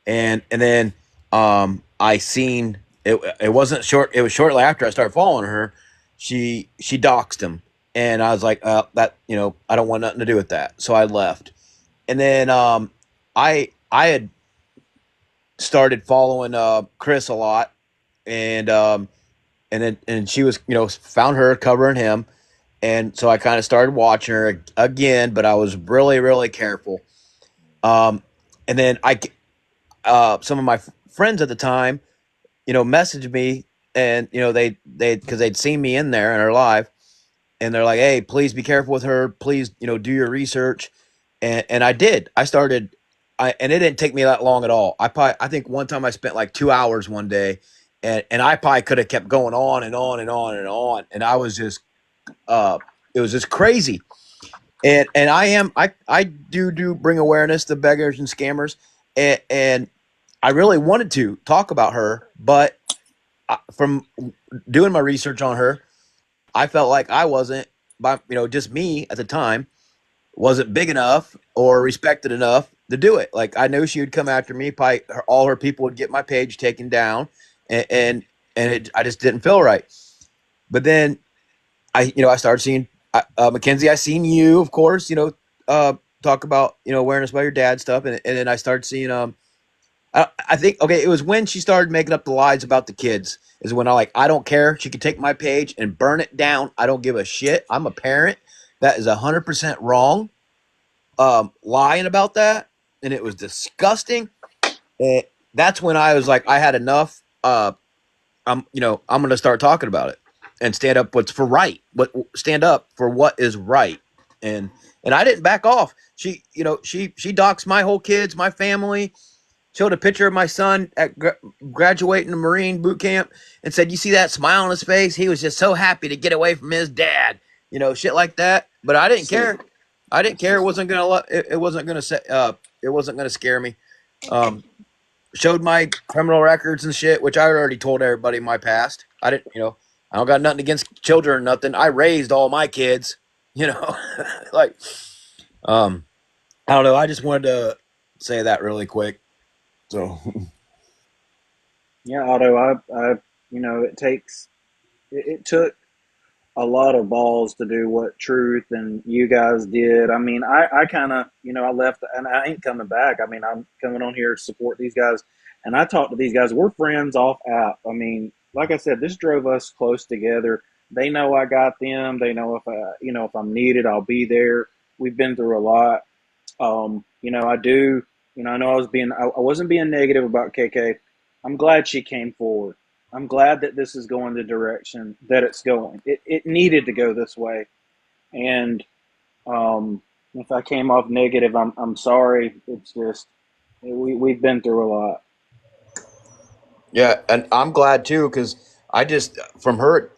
and then I seen it. It wasn't short. It was shortly after I started following her. She doxed him, and I was like, that I don't want nothing to do with that. So I left, and then I had started following Chris a lot, and and she was found her covering him, and so I kind of started watching her again, but I was really really careful. And then some of my friends at the time, messaged me, and they because they'd seen me in there in her live, and they're like, "Hey, please be careful with her. Please, do your research." And I did. I started. And it didn't take me that long at all. I think one time I spent like 2 hours one day, and I probably could have kept going on and on and on and on, and I was just it was just crazy. And I do bring awareness to beggars and scammers, and I really wanted to talk about her, but from doing my research on her, I felt like I wasn't, by just me at the time, wasn't big enough or respected enough to do it. Like I knew she would come after me. Probably all her people would get my page taken down, and I just didn't feel right. But then I started seeing Mackenzie. I seen you, of course, talk about awareness about your dad stuff, and then I started seeing I think okay, it was when she started making up the lies about the kids. Is when I don't care. She could take my page and burn it down. I don't give a shit. I'm a parent. That is 100% wrong. Lying about that, and it was disgusting. And that's when I was like, I had enough. I'm going to start talking about it and stand up what's for right. What stand up for what is right. And I didn't back off. She doxed my whole kids, my family, showed a picture of my son at graduating the Marine boot camp, and said, "You see that smile on his face? He was just so happy to get away from his dad." Shit like that. But I didn't See, care. I didn't care. It wasn't gonna. It wasn't gonna say. It wasn't gonna scare me. Um, Showed my criminal records and shit, which I already told everybody in my past. I didn't. I don't got nothing against children or nothing. I raised all my kids. Like, um, I don't know. I just wanted to say that really quick. So. yeah, Otto, it takes, it took a lot of balls to do what Truth and you guys did. I mean, I kind of, I left and I ain't coming back. I mean, I'm coming on here to support these guys. And I talked to these guys. We're friends off app. I mean, like I said, this drove us close together. They know I got them. They know if I'm needed, I'll be there. We've been through a lot. I do, I know I wasn't being negative about KK. I'm glad she came forward. I'm glad that this is going the direction that it's going. It needed to go this way. And if I came off negative, I'm sorry. It's just, we've been through a lot. Yeah, and I'm glad too because I just from her.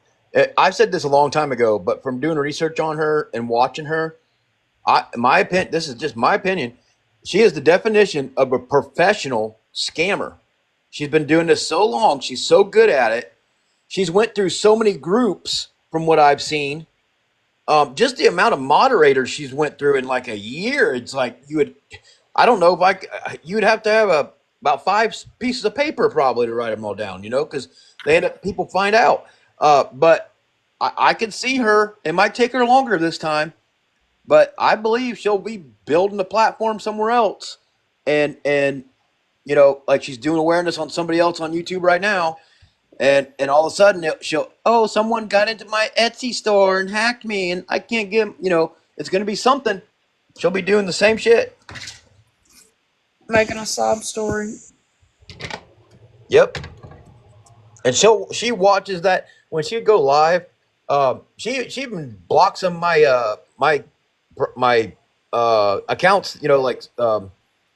I've said this a long time ago, but from doing research on her and watching her, my opinion. This is just my opinion. She is the definition of a professional scammer. She's been doing this so long. She's so good at it. She's went through so many groups from what I've seen. Just the amount of moderators she's went through in like a year. It's like you would. I don't know if you would have to have about five pieces of paper probably to write them all down. Because they end up people find out. But I can see her. It might take her longer this time, but I believe she'll be building a platform somewhere else, and like she's doing awareness on somebody else on YouTube right now, and all of a sudden she'll someone got into my Etsy store and hacked me, and I can't get it's gonna be something. She'll be doing the same shit. Making a sob story. Yep. And she watches that when she go live. She even blocks some of my accounts. Like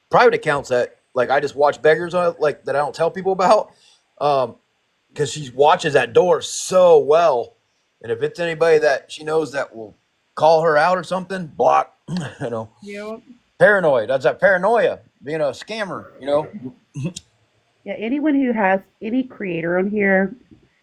private accounts that like I just watch beggars on, like that I don't tell people about. Because she watches that door so well, and if it's anybody that she knows that will call her out or something, block. Yep. Paranoid. That's that paranoia. Being a scammer. Yeah, anyone who has any creator on here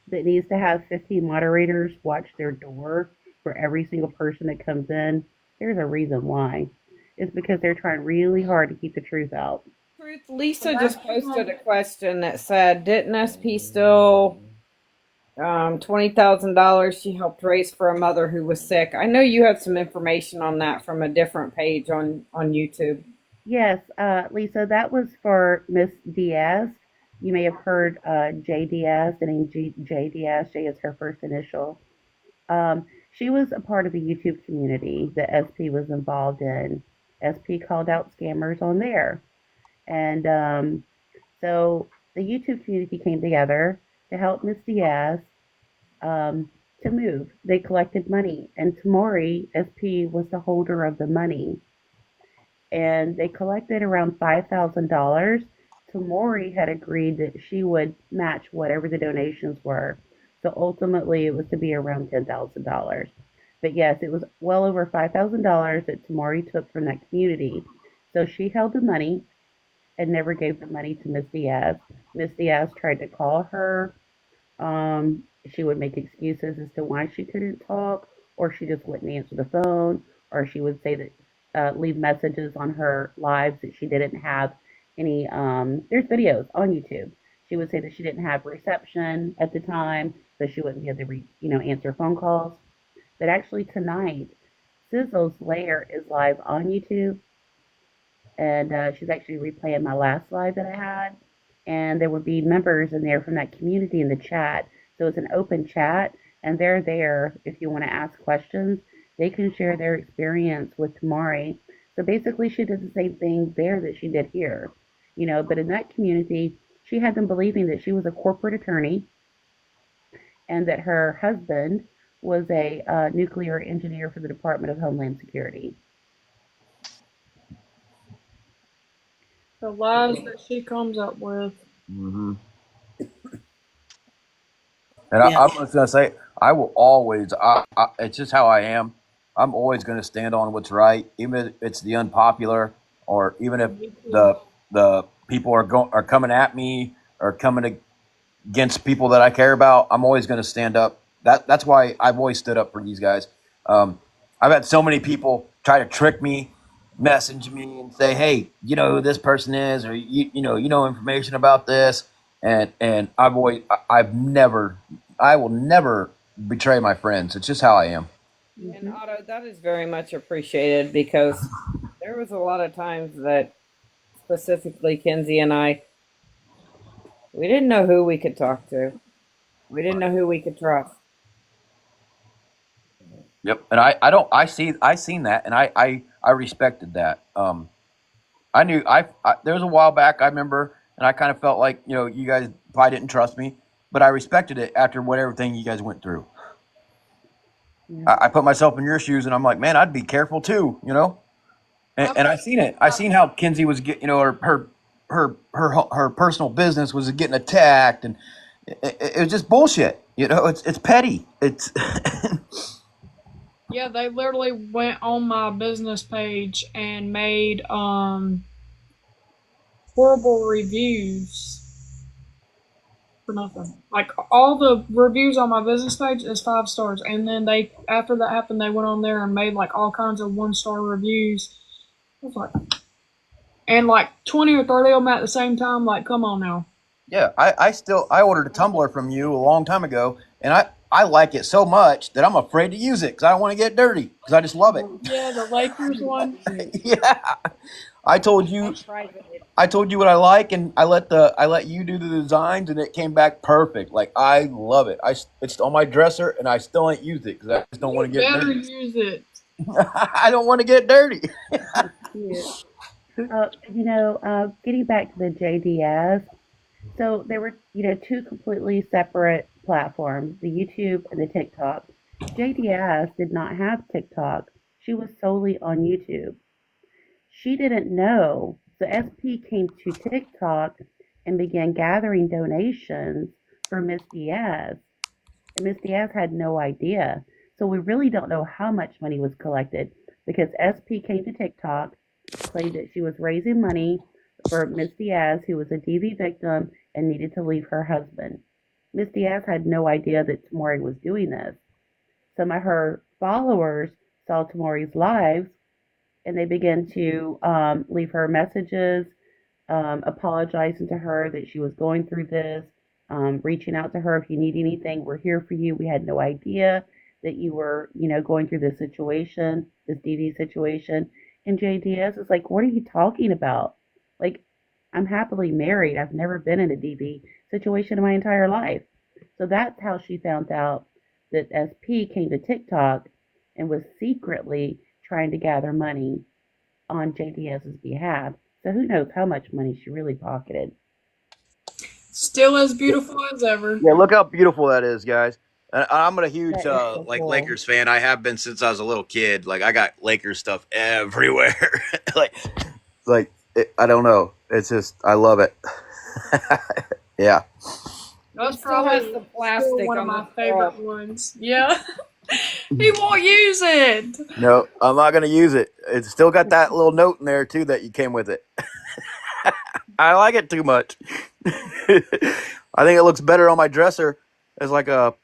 that needs to have 15 moderators watch their door for every single person that comes in, there's a reason why. It's because they're trying really hard to keep the truth out. Truth, Lisa just posted a question that said, "Didn't SP still $20,000 she helped raise for a mother who was sick?" I know you had some information on that from a different page on YouTube. Yes, Lisa, that was for Miss Diaz. You may have heard J Diaz, the name J Diaz. J is her first initial. She was a part of the YouTube community that SP was involved in. SP called out scammers on there. And so the YouTube community came together to help Miss Diaz to move. They collected money, and Tamori, SP, was the holder of the money. And they collected around $5,000. Tamori had agreed that she would match whatever the donations were. So ultimately, it was to be around $10,000. But yes, it was well over $5,000 that Tamori took from that community. So she held the money and never gave the money to Miss Diaz. Miss Diaz tried to call her. She would make excuses as to why she couldn't talk, or she just wouldn't answer the phone, or she would say that leave messages on her lives that she didn't have any. There's videos on YouTube. She would say that she didn't have reception at the time, so she wouldn't be able to, answer phone calls. But actually tonight, Sizzle's Lair is live on YouTube, and she's actually replaying my last live that I had. And there would be members in there from that community in the chat. So it's an open chat, and they're there if you want to ask questions. They can share their experience with Tamari. So basically, she did the same thing there that she did here. But in that community, she had them believing that she was a corporate attorney and that her husband was a nuclear engineer for the Department of Homeland Security. The lies that she comes up with. Mm-hmm. And Yeah. I'm just gonna say, I will always. It's just how I am. I'm always going to stand on what's right, even if it's the unpopular, or even if the people are coming at me or coming against people that I care about. I'm always going to stand up. That's why I've always stood up for these guys. I've had so many people try to trick me, message me, and say, "Hey, you know who this person is, or you know information about this." And I've never, I will never betray my friends. It's just how I am. And Otto, that is very much appreciated because there was a lot of times that specifically Kenzie and we didn't know who we could talk to. We didn't know who we could trust. Yep. And I seen that, and I respected that. I knew there was a while back I remember, and I kind of felt like you guys probably didn't trust me, but I respected it after what everything you guys went through. Yeah. I put myself in your shoes, and I'm like, man, I'd be careful too. And I seen it. I seen how Kenzie was getting, her personal business was getting attacked, and it was just bullshit. It's petty. It's Yeah, they literally went on my business page and made horrible reviews for nothing. Like all the reviews on my business page is 5 stars, and then after that happened, they went on there and made like all kinds of 1-star reviews. I was like, and like 20 or 30 of them at the same time. Like, come on now. yeah. I ordered a tumbler from you a long time ago, and I like it so much that I'm afraid to use it because I don't want to get dirty because I just love it. Yeah, the Lakers one. Yeah. I told you I told you what I like, and I let you do the designs, and it came back perfect. Like I love it. It's on my dresser, and I still ain't used it because I just don't want to get Better dirty. use it. I don't want to get dirty. It's cute. Getting back to the JDS, so there were, two completely separate platforms, the YouTube and the TikTok. JDS did not have TikTok. She was solely on YouTube. She didn't know. So SP came to TikTok and began gathering donations for Miss Diaz. And Miss Diaz had no idea. So we really don't know how much money was collected because SP came to TikTok. claimed that she was raising money for Miss Diaz, who was a DV victim and needed to leave her husband. Miss Diaz had no idea that Tamori was doing this. Some of her followers saw Tamori's lives and they began to leave her messages, apologizing to her that she was going through this, reaching out to her, if you need anything, we're here for you. We had no idea that you were, going through this situation, this DD situation. And JDS is like, what are you talking about? Like, I'm happily married. I've never been in a DV situation in my entire life. So that's how she found out that SP came to TikTok and was secretly trying to gather money on JDS's behalf. So who knows how much money she really pocketed. Still as beautiful as ever. Yeah, look how beautiful that is, guys. And I'm a huge That is so like cool. Lakers fan. I have been since I was a little kid. Like I got Lakers stuff everywhere. I don't know. It's just I love it. Yeah. That's He still has probably the still plastic one of on my the favorite straw. ones. Yeah. He won't use it. No, I'm not gonna use it. It's still got that little note in there too that you came with it. I like it too much. I think it looks better on my dresser as like a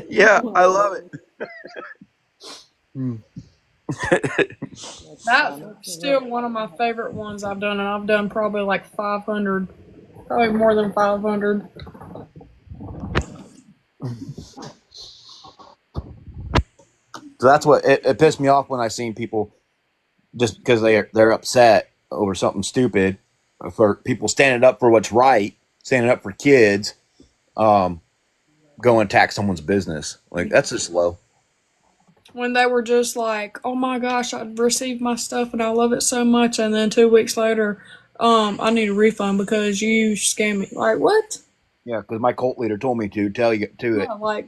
yeah, I love it. That's still one of my favorite ones I've done, and I've done probably like 500, probably more than 500. So that's what it pissed me off when I seen people just because they're upset over something stupid, for people standing up for what's right, standing up for kids, go and attack someone's business. Like that's just low. When they were just like, "Oh my gosh, I received my stuff and I love it so much," and then 2 weeks later, I need a refund because you scammed me. Like what? Yeah, because my cult leader told me to tell you to it. Yeah, like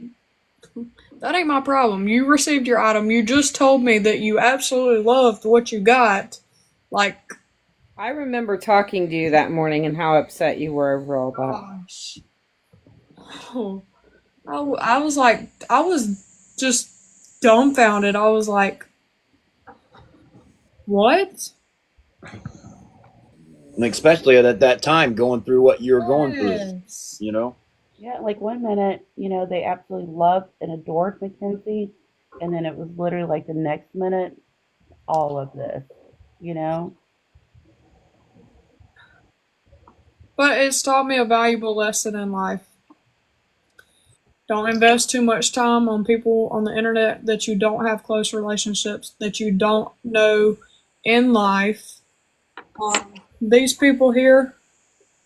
that ain't my problem. You received your item. You just told me that you absolutely loved what you got. Like, I remember talking to you that morning and how upset you were over all that. gosh. Oh, I was like, I was just dumbfounded. I was like, what? And especially at that time, going through what you're going through, Yes. you know. Yeah, like one minute, they absolutely loved and adored Mackenzie, and then it was literally like the next minute, all of this. But it's taught me a valuable lesson in life. Don't invest too much time on people on the internet that you don't have close relationships, that you don't know in life. These people here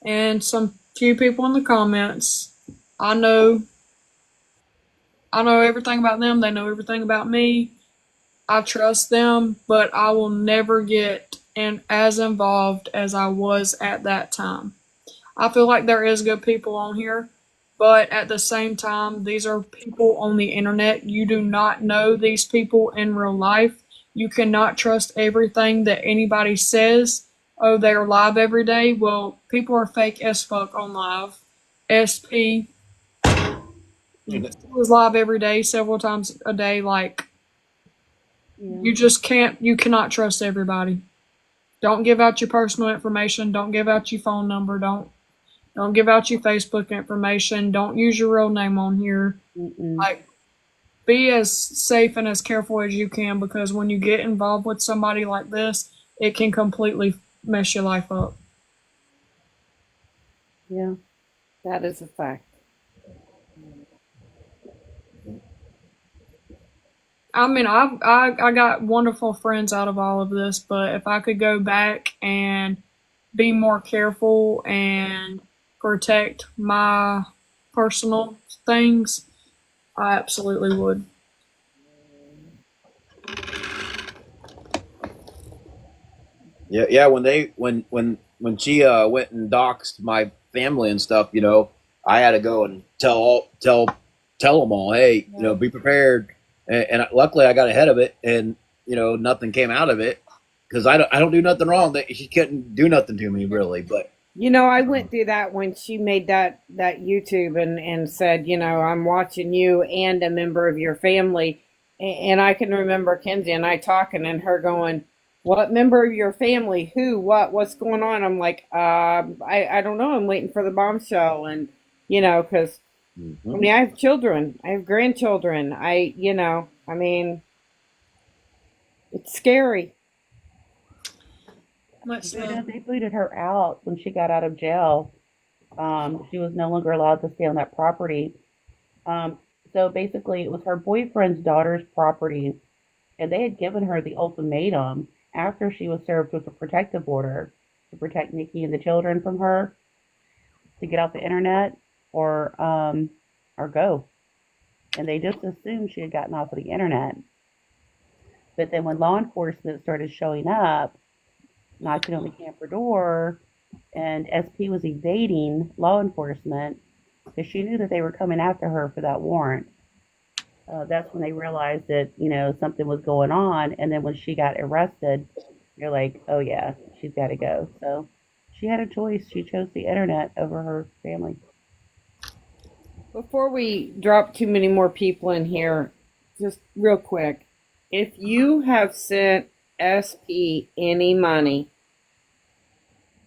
and some few people in the comments, I know everything about them. They know everything about me. I trust them, but I will never get as involved as I was at that time. I feel like there is good people on here, but at the same time, these are people on the internet. You do not know these people in real life. You cannot trust everything that anybody says. Oh, they're live every day. Well, people are fake as fuck on live. SP was live every day, several times a day. Like, Yeah. you cannot trust everybody. Don't give out your personal information. Don't give out your phone number. Don't give out your Facebook information. Don't use your real name on here. Mm-mm. Like, be as safe and as careful as you can, because when you get involved with somebody like this, it can completely mess your life up. Yeah. That is a fact. I mean, I got wonderful friends out of all of this, but if I could go back and be more careful and protect my personal things, I absolutely would. Yeah. When she went and doxed my family and stuff, I had to go and tell them all, hey, be prepared. And luckily, I got ahead of it, and nothing came out of it because I don't do nothing wrong. That she couldn't do nothing to me really, but I went through that when she made that YouTube and said, I'm watching you and a member of your family. And I can remember Kenzie and I talking and her going, "What member of your family? Who? What's going on?" I'm like, I don't know. I'm waiting for the bombshell, and because I mean, I have children, I have grandchildren. I mean, it's scary. Much so. They booted her out when she got out of jail. She was no longer allowed to stay on that property. Um, so basically, it was her boyfriend's daughter's property, and they had given her the ultimatum after she was served with a protective order to protect Nikki and the children from her to get off the internet or go. And they just assumed she had gotten off of the internet. But then when law enforcement started showing up, knocking on the camper door, and SP was evading law enforcement because she knew that they were coming after her for that warrant. That's when they realized that something was going on. And then when she got arrested, you're like, oh yeah, she's got to go. So she had a choice. She chose the internet over her family. Before we drop too many more people in here, just real quick, if you have sent SP any money,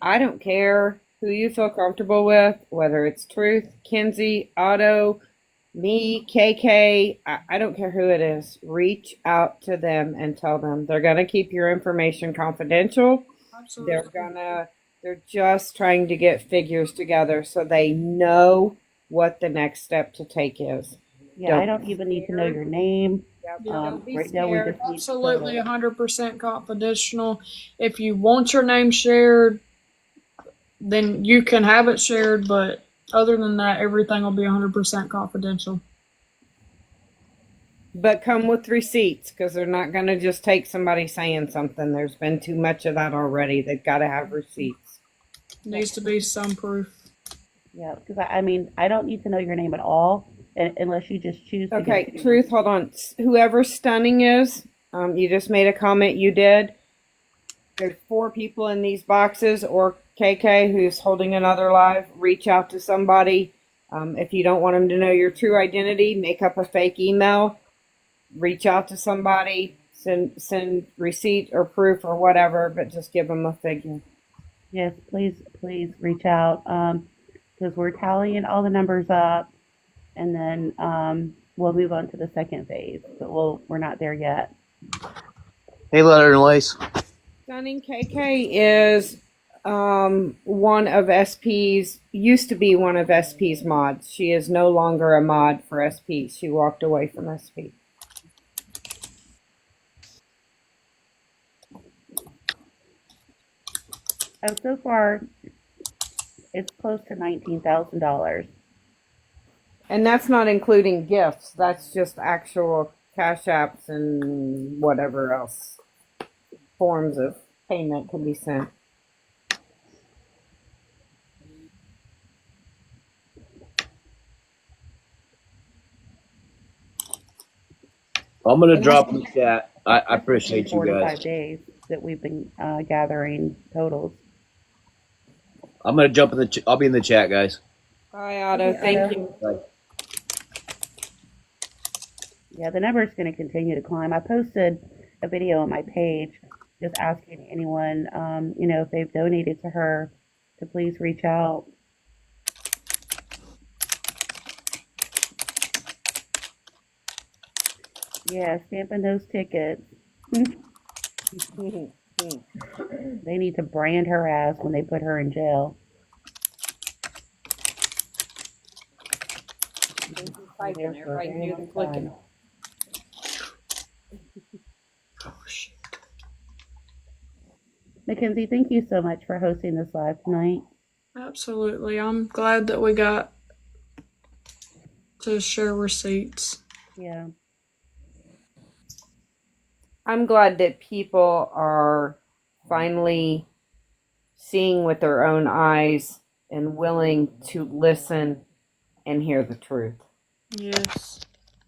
I don't care who you feel comfortable with, whether it's Truth, Kenzie, Otto, me, KK, I don't care who it is. Reach out to them and tell them they're going to keep your information confidential. Absolutely. They're just trying to get figures together so they know what the next step to take is. Yeah, I don't even need to know your name. Don't be Right now, we scared. just need Absolutely to. 100% confidential. If you want your name shared, then you can have it shared, but other than that, everything will be 100% confidential. But come with receipts, because they're not going to just take somebody saying something. There's been too much of that already. They've got to have receipts. Needs to be some proof. Yeah, because I mean, I don't need to know your name at all unless you just choose to. Okay, Truth, hold on. Whoever Stunning is, you just made a comment, you did. There's 4 people in these boxes, or KK, who's holding another live. Reach out to somebody. If you don't want them to know your true identity, make up a fake email. Reach out to somebody, send receipt or proof or whatever, but just give them a figure. Yes, please reach out because we're tallying all the numbers up, and then we'll move on to the second phase. But we're not there yet. Hey, Letter and Lace. Stunning KK is one of SP's, used to be one of SP's mods. She is no longer a mod for SP. She walked away from SP. So far, it's close to $19,000. And that's not including gifts. That's just actual cash apps and whatever else forms of payment can be sent. I'm going to drop in the chat. I appreciate you 4 to guys. 5 days that we've been gathering totals. I'm going to jump in I'll be in the chat, guys. Bye, Otto. Thank you. Bye. Yeah, the number is going to continue to climb. I posted a video on my page just asking anyone, if they've donated to her, to please reach out. Yeah, stamping those tickets. They need to brand her ass when they put her in jail. Everybody can do the clicking. Mackenzie, thank you so much for hosting this live tonight. Absolutely. I'm glad that we got to share receipts. Yeah. I'm glad that people are finally seeing with their own eyes and willing to listen and hear the truth. Yes.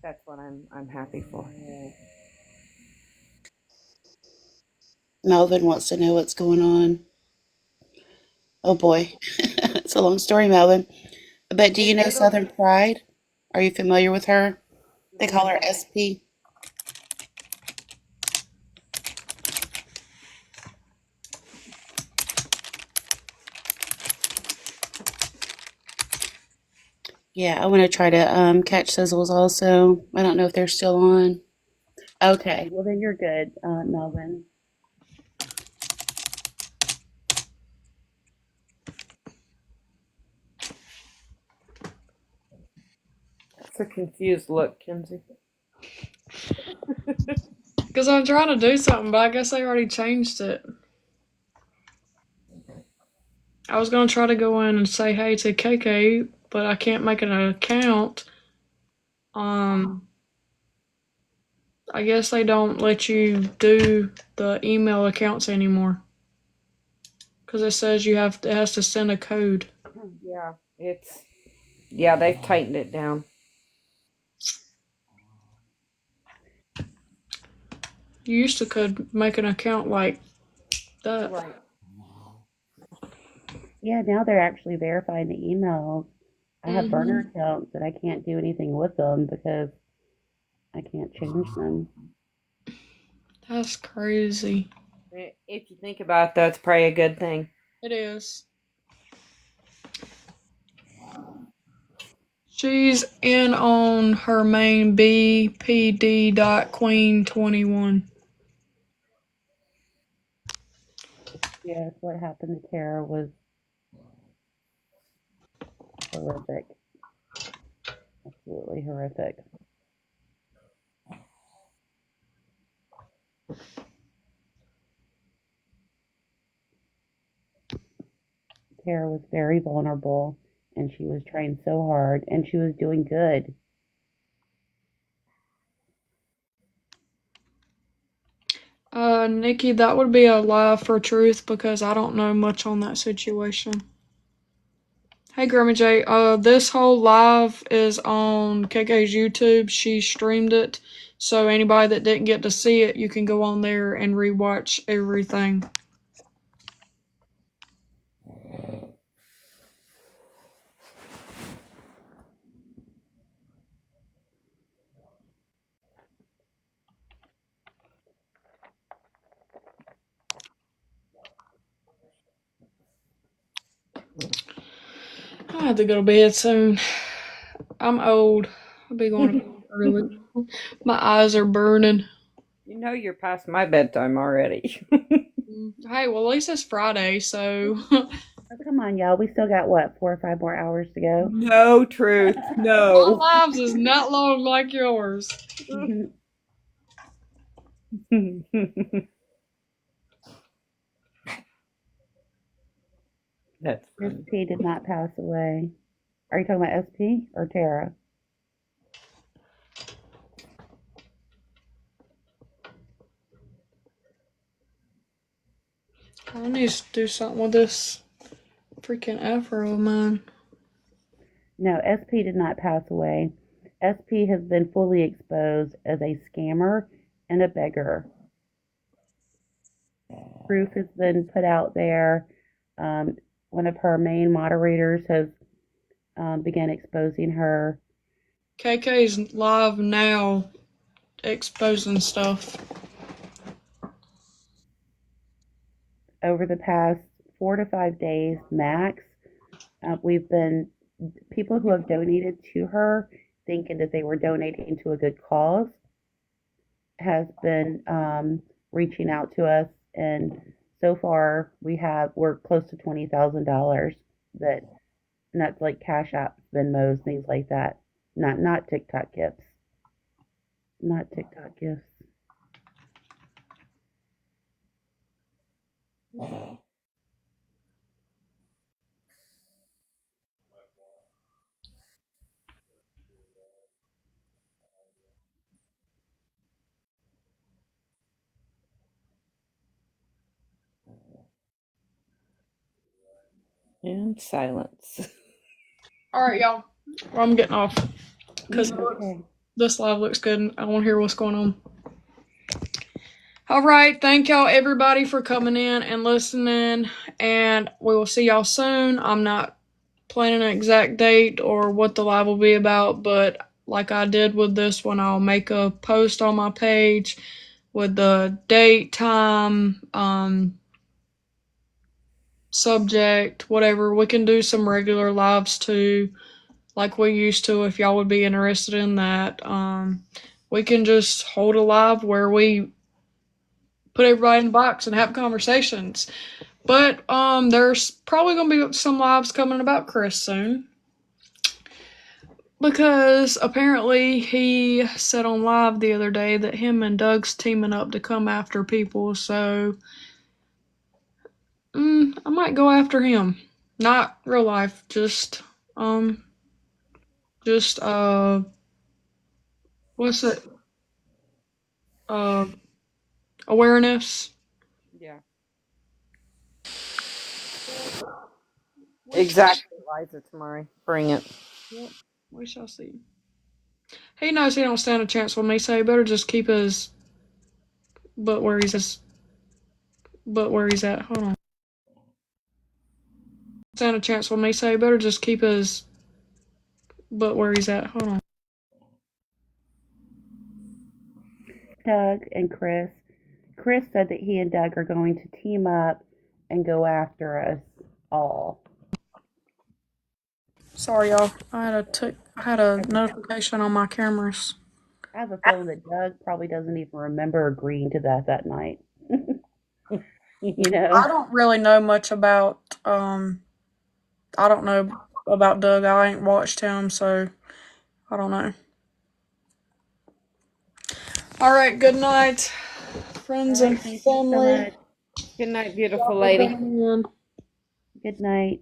That's what I'm happy for. Melvin wants to know what's going on. Oh boy. It's a long story, Melvin. But do you know Southern Pride? Are you familiar with her? They call her SP. Yeah, I want to try to catch Sizzles also. I don't know if they're still on. Okay. Well, then you're good, Melvin. That's a confused look, Kenzie. Because I'm trying to do something, but I guess they already changed it. I was going to try to go in and say hey to KK, but I can't make an account. Um, I guess they don't let you do the email accounts anymore. Because it says it has to send a code. Yeah, they've tightened it down. You used to could make an account like that. Right. Yeah, now they're actually verifying the emails. I have burner Hmm. accounts and I can't do anything with them because I can't change them. That's crazy. If you think about it, that's probably a good thing. It is. She's in on her main BPD.Queen21. Yes, what happened to Tara was horrific. Absolutely horrific. Tara was very vulnerable and she was trying so hard and she was doing good. Nikki, that would be a lie for truth because I don't know much on that situation. Hey, Grammy J. This whole live is on KK's YouTube. She streamed it, so anybody that didn't get to see it, you can go on there and rewatch everything. I have to go to bed soon. I'm old. I'll be going to bed early. My eyes are burning. You know you're past my bedtime already. Hey, well, at least it's Friday, so. Oh, come on, y'all. We still got what, 4 or 5 more hours to go? No truth. My No. lives is not long like yours. That's funny. SP did not pass away. Are you talking about SP or Tara? I need to do something with this freaking afro of mine. No, SP did not pass away. SP has been fully exposed as a scammer and a beggar. Proof has been put out there. One of her main moderators has began exposing her. KK's live now exposing stuff. Over the past 4 to 5 days max, we've been people who have donated to her thinking that they were donating to a good cause has been reaching out to us, and so far we're close to $20,000 that, and that's like Cash App, Venmos, things like that. Not TikTok gifts. Not TikTok gifts. And silence. All right, y'all. Well, I'm getting off because Okay. this live looks good and I want to hear what's going on. All right. Thank y'all, everybody, for coming in and listening. And we will see y'all soon. I'm not planning an exact date or what the live will be about, but like I did with this one, I'll make a post on my page with the date, time, subject, whatever. We can do some regular lives too. like we used to, if y'all would be interested in that. We can just hold a live where we put everybody in the box and have conversations. But there's probably gonna be some lives coming about Chris soon. Because apparently he said on live the other day that him and Doug's teaming up to come after people, so I might go after him. Not real life, just what's it? Uh Awareness. Yeah. We shall, Exactly, Liza Tamari. Bring it. yep, we shall see. He knows he don't stand a chance with me, so he better just keep his butt where he's at. Hold on. Stand a chance with me, so he better just keep his butt where he's at. Hold on. Doug and Chris. Chris said that he and Doug are going to team up and go after us all. Sorry, y'all. I had a notification on my cameras. I have a feeling that Doug probably doesn't even remember agreeing to that night. You know? I don't really know much about I don't know about Doug. I ain't watched him, so I don't know. All right, good night, friends All and right, thank you so family. much. Good night, Y'all beautiful for lady. coming in. Good night.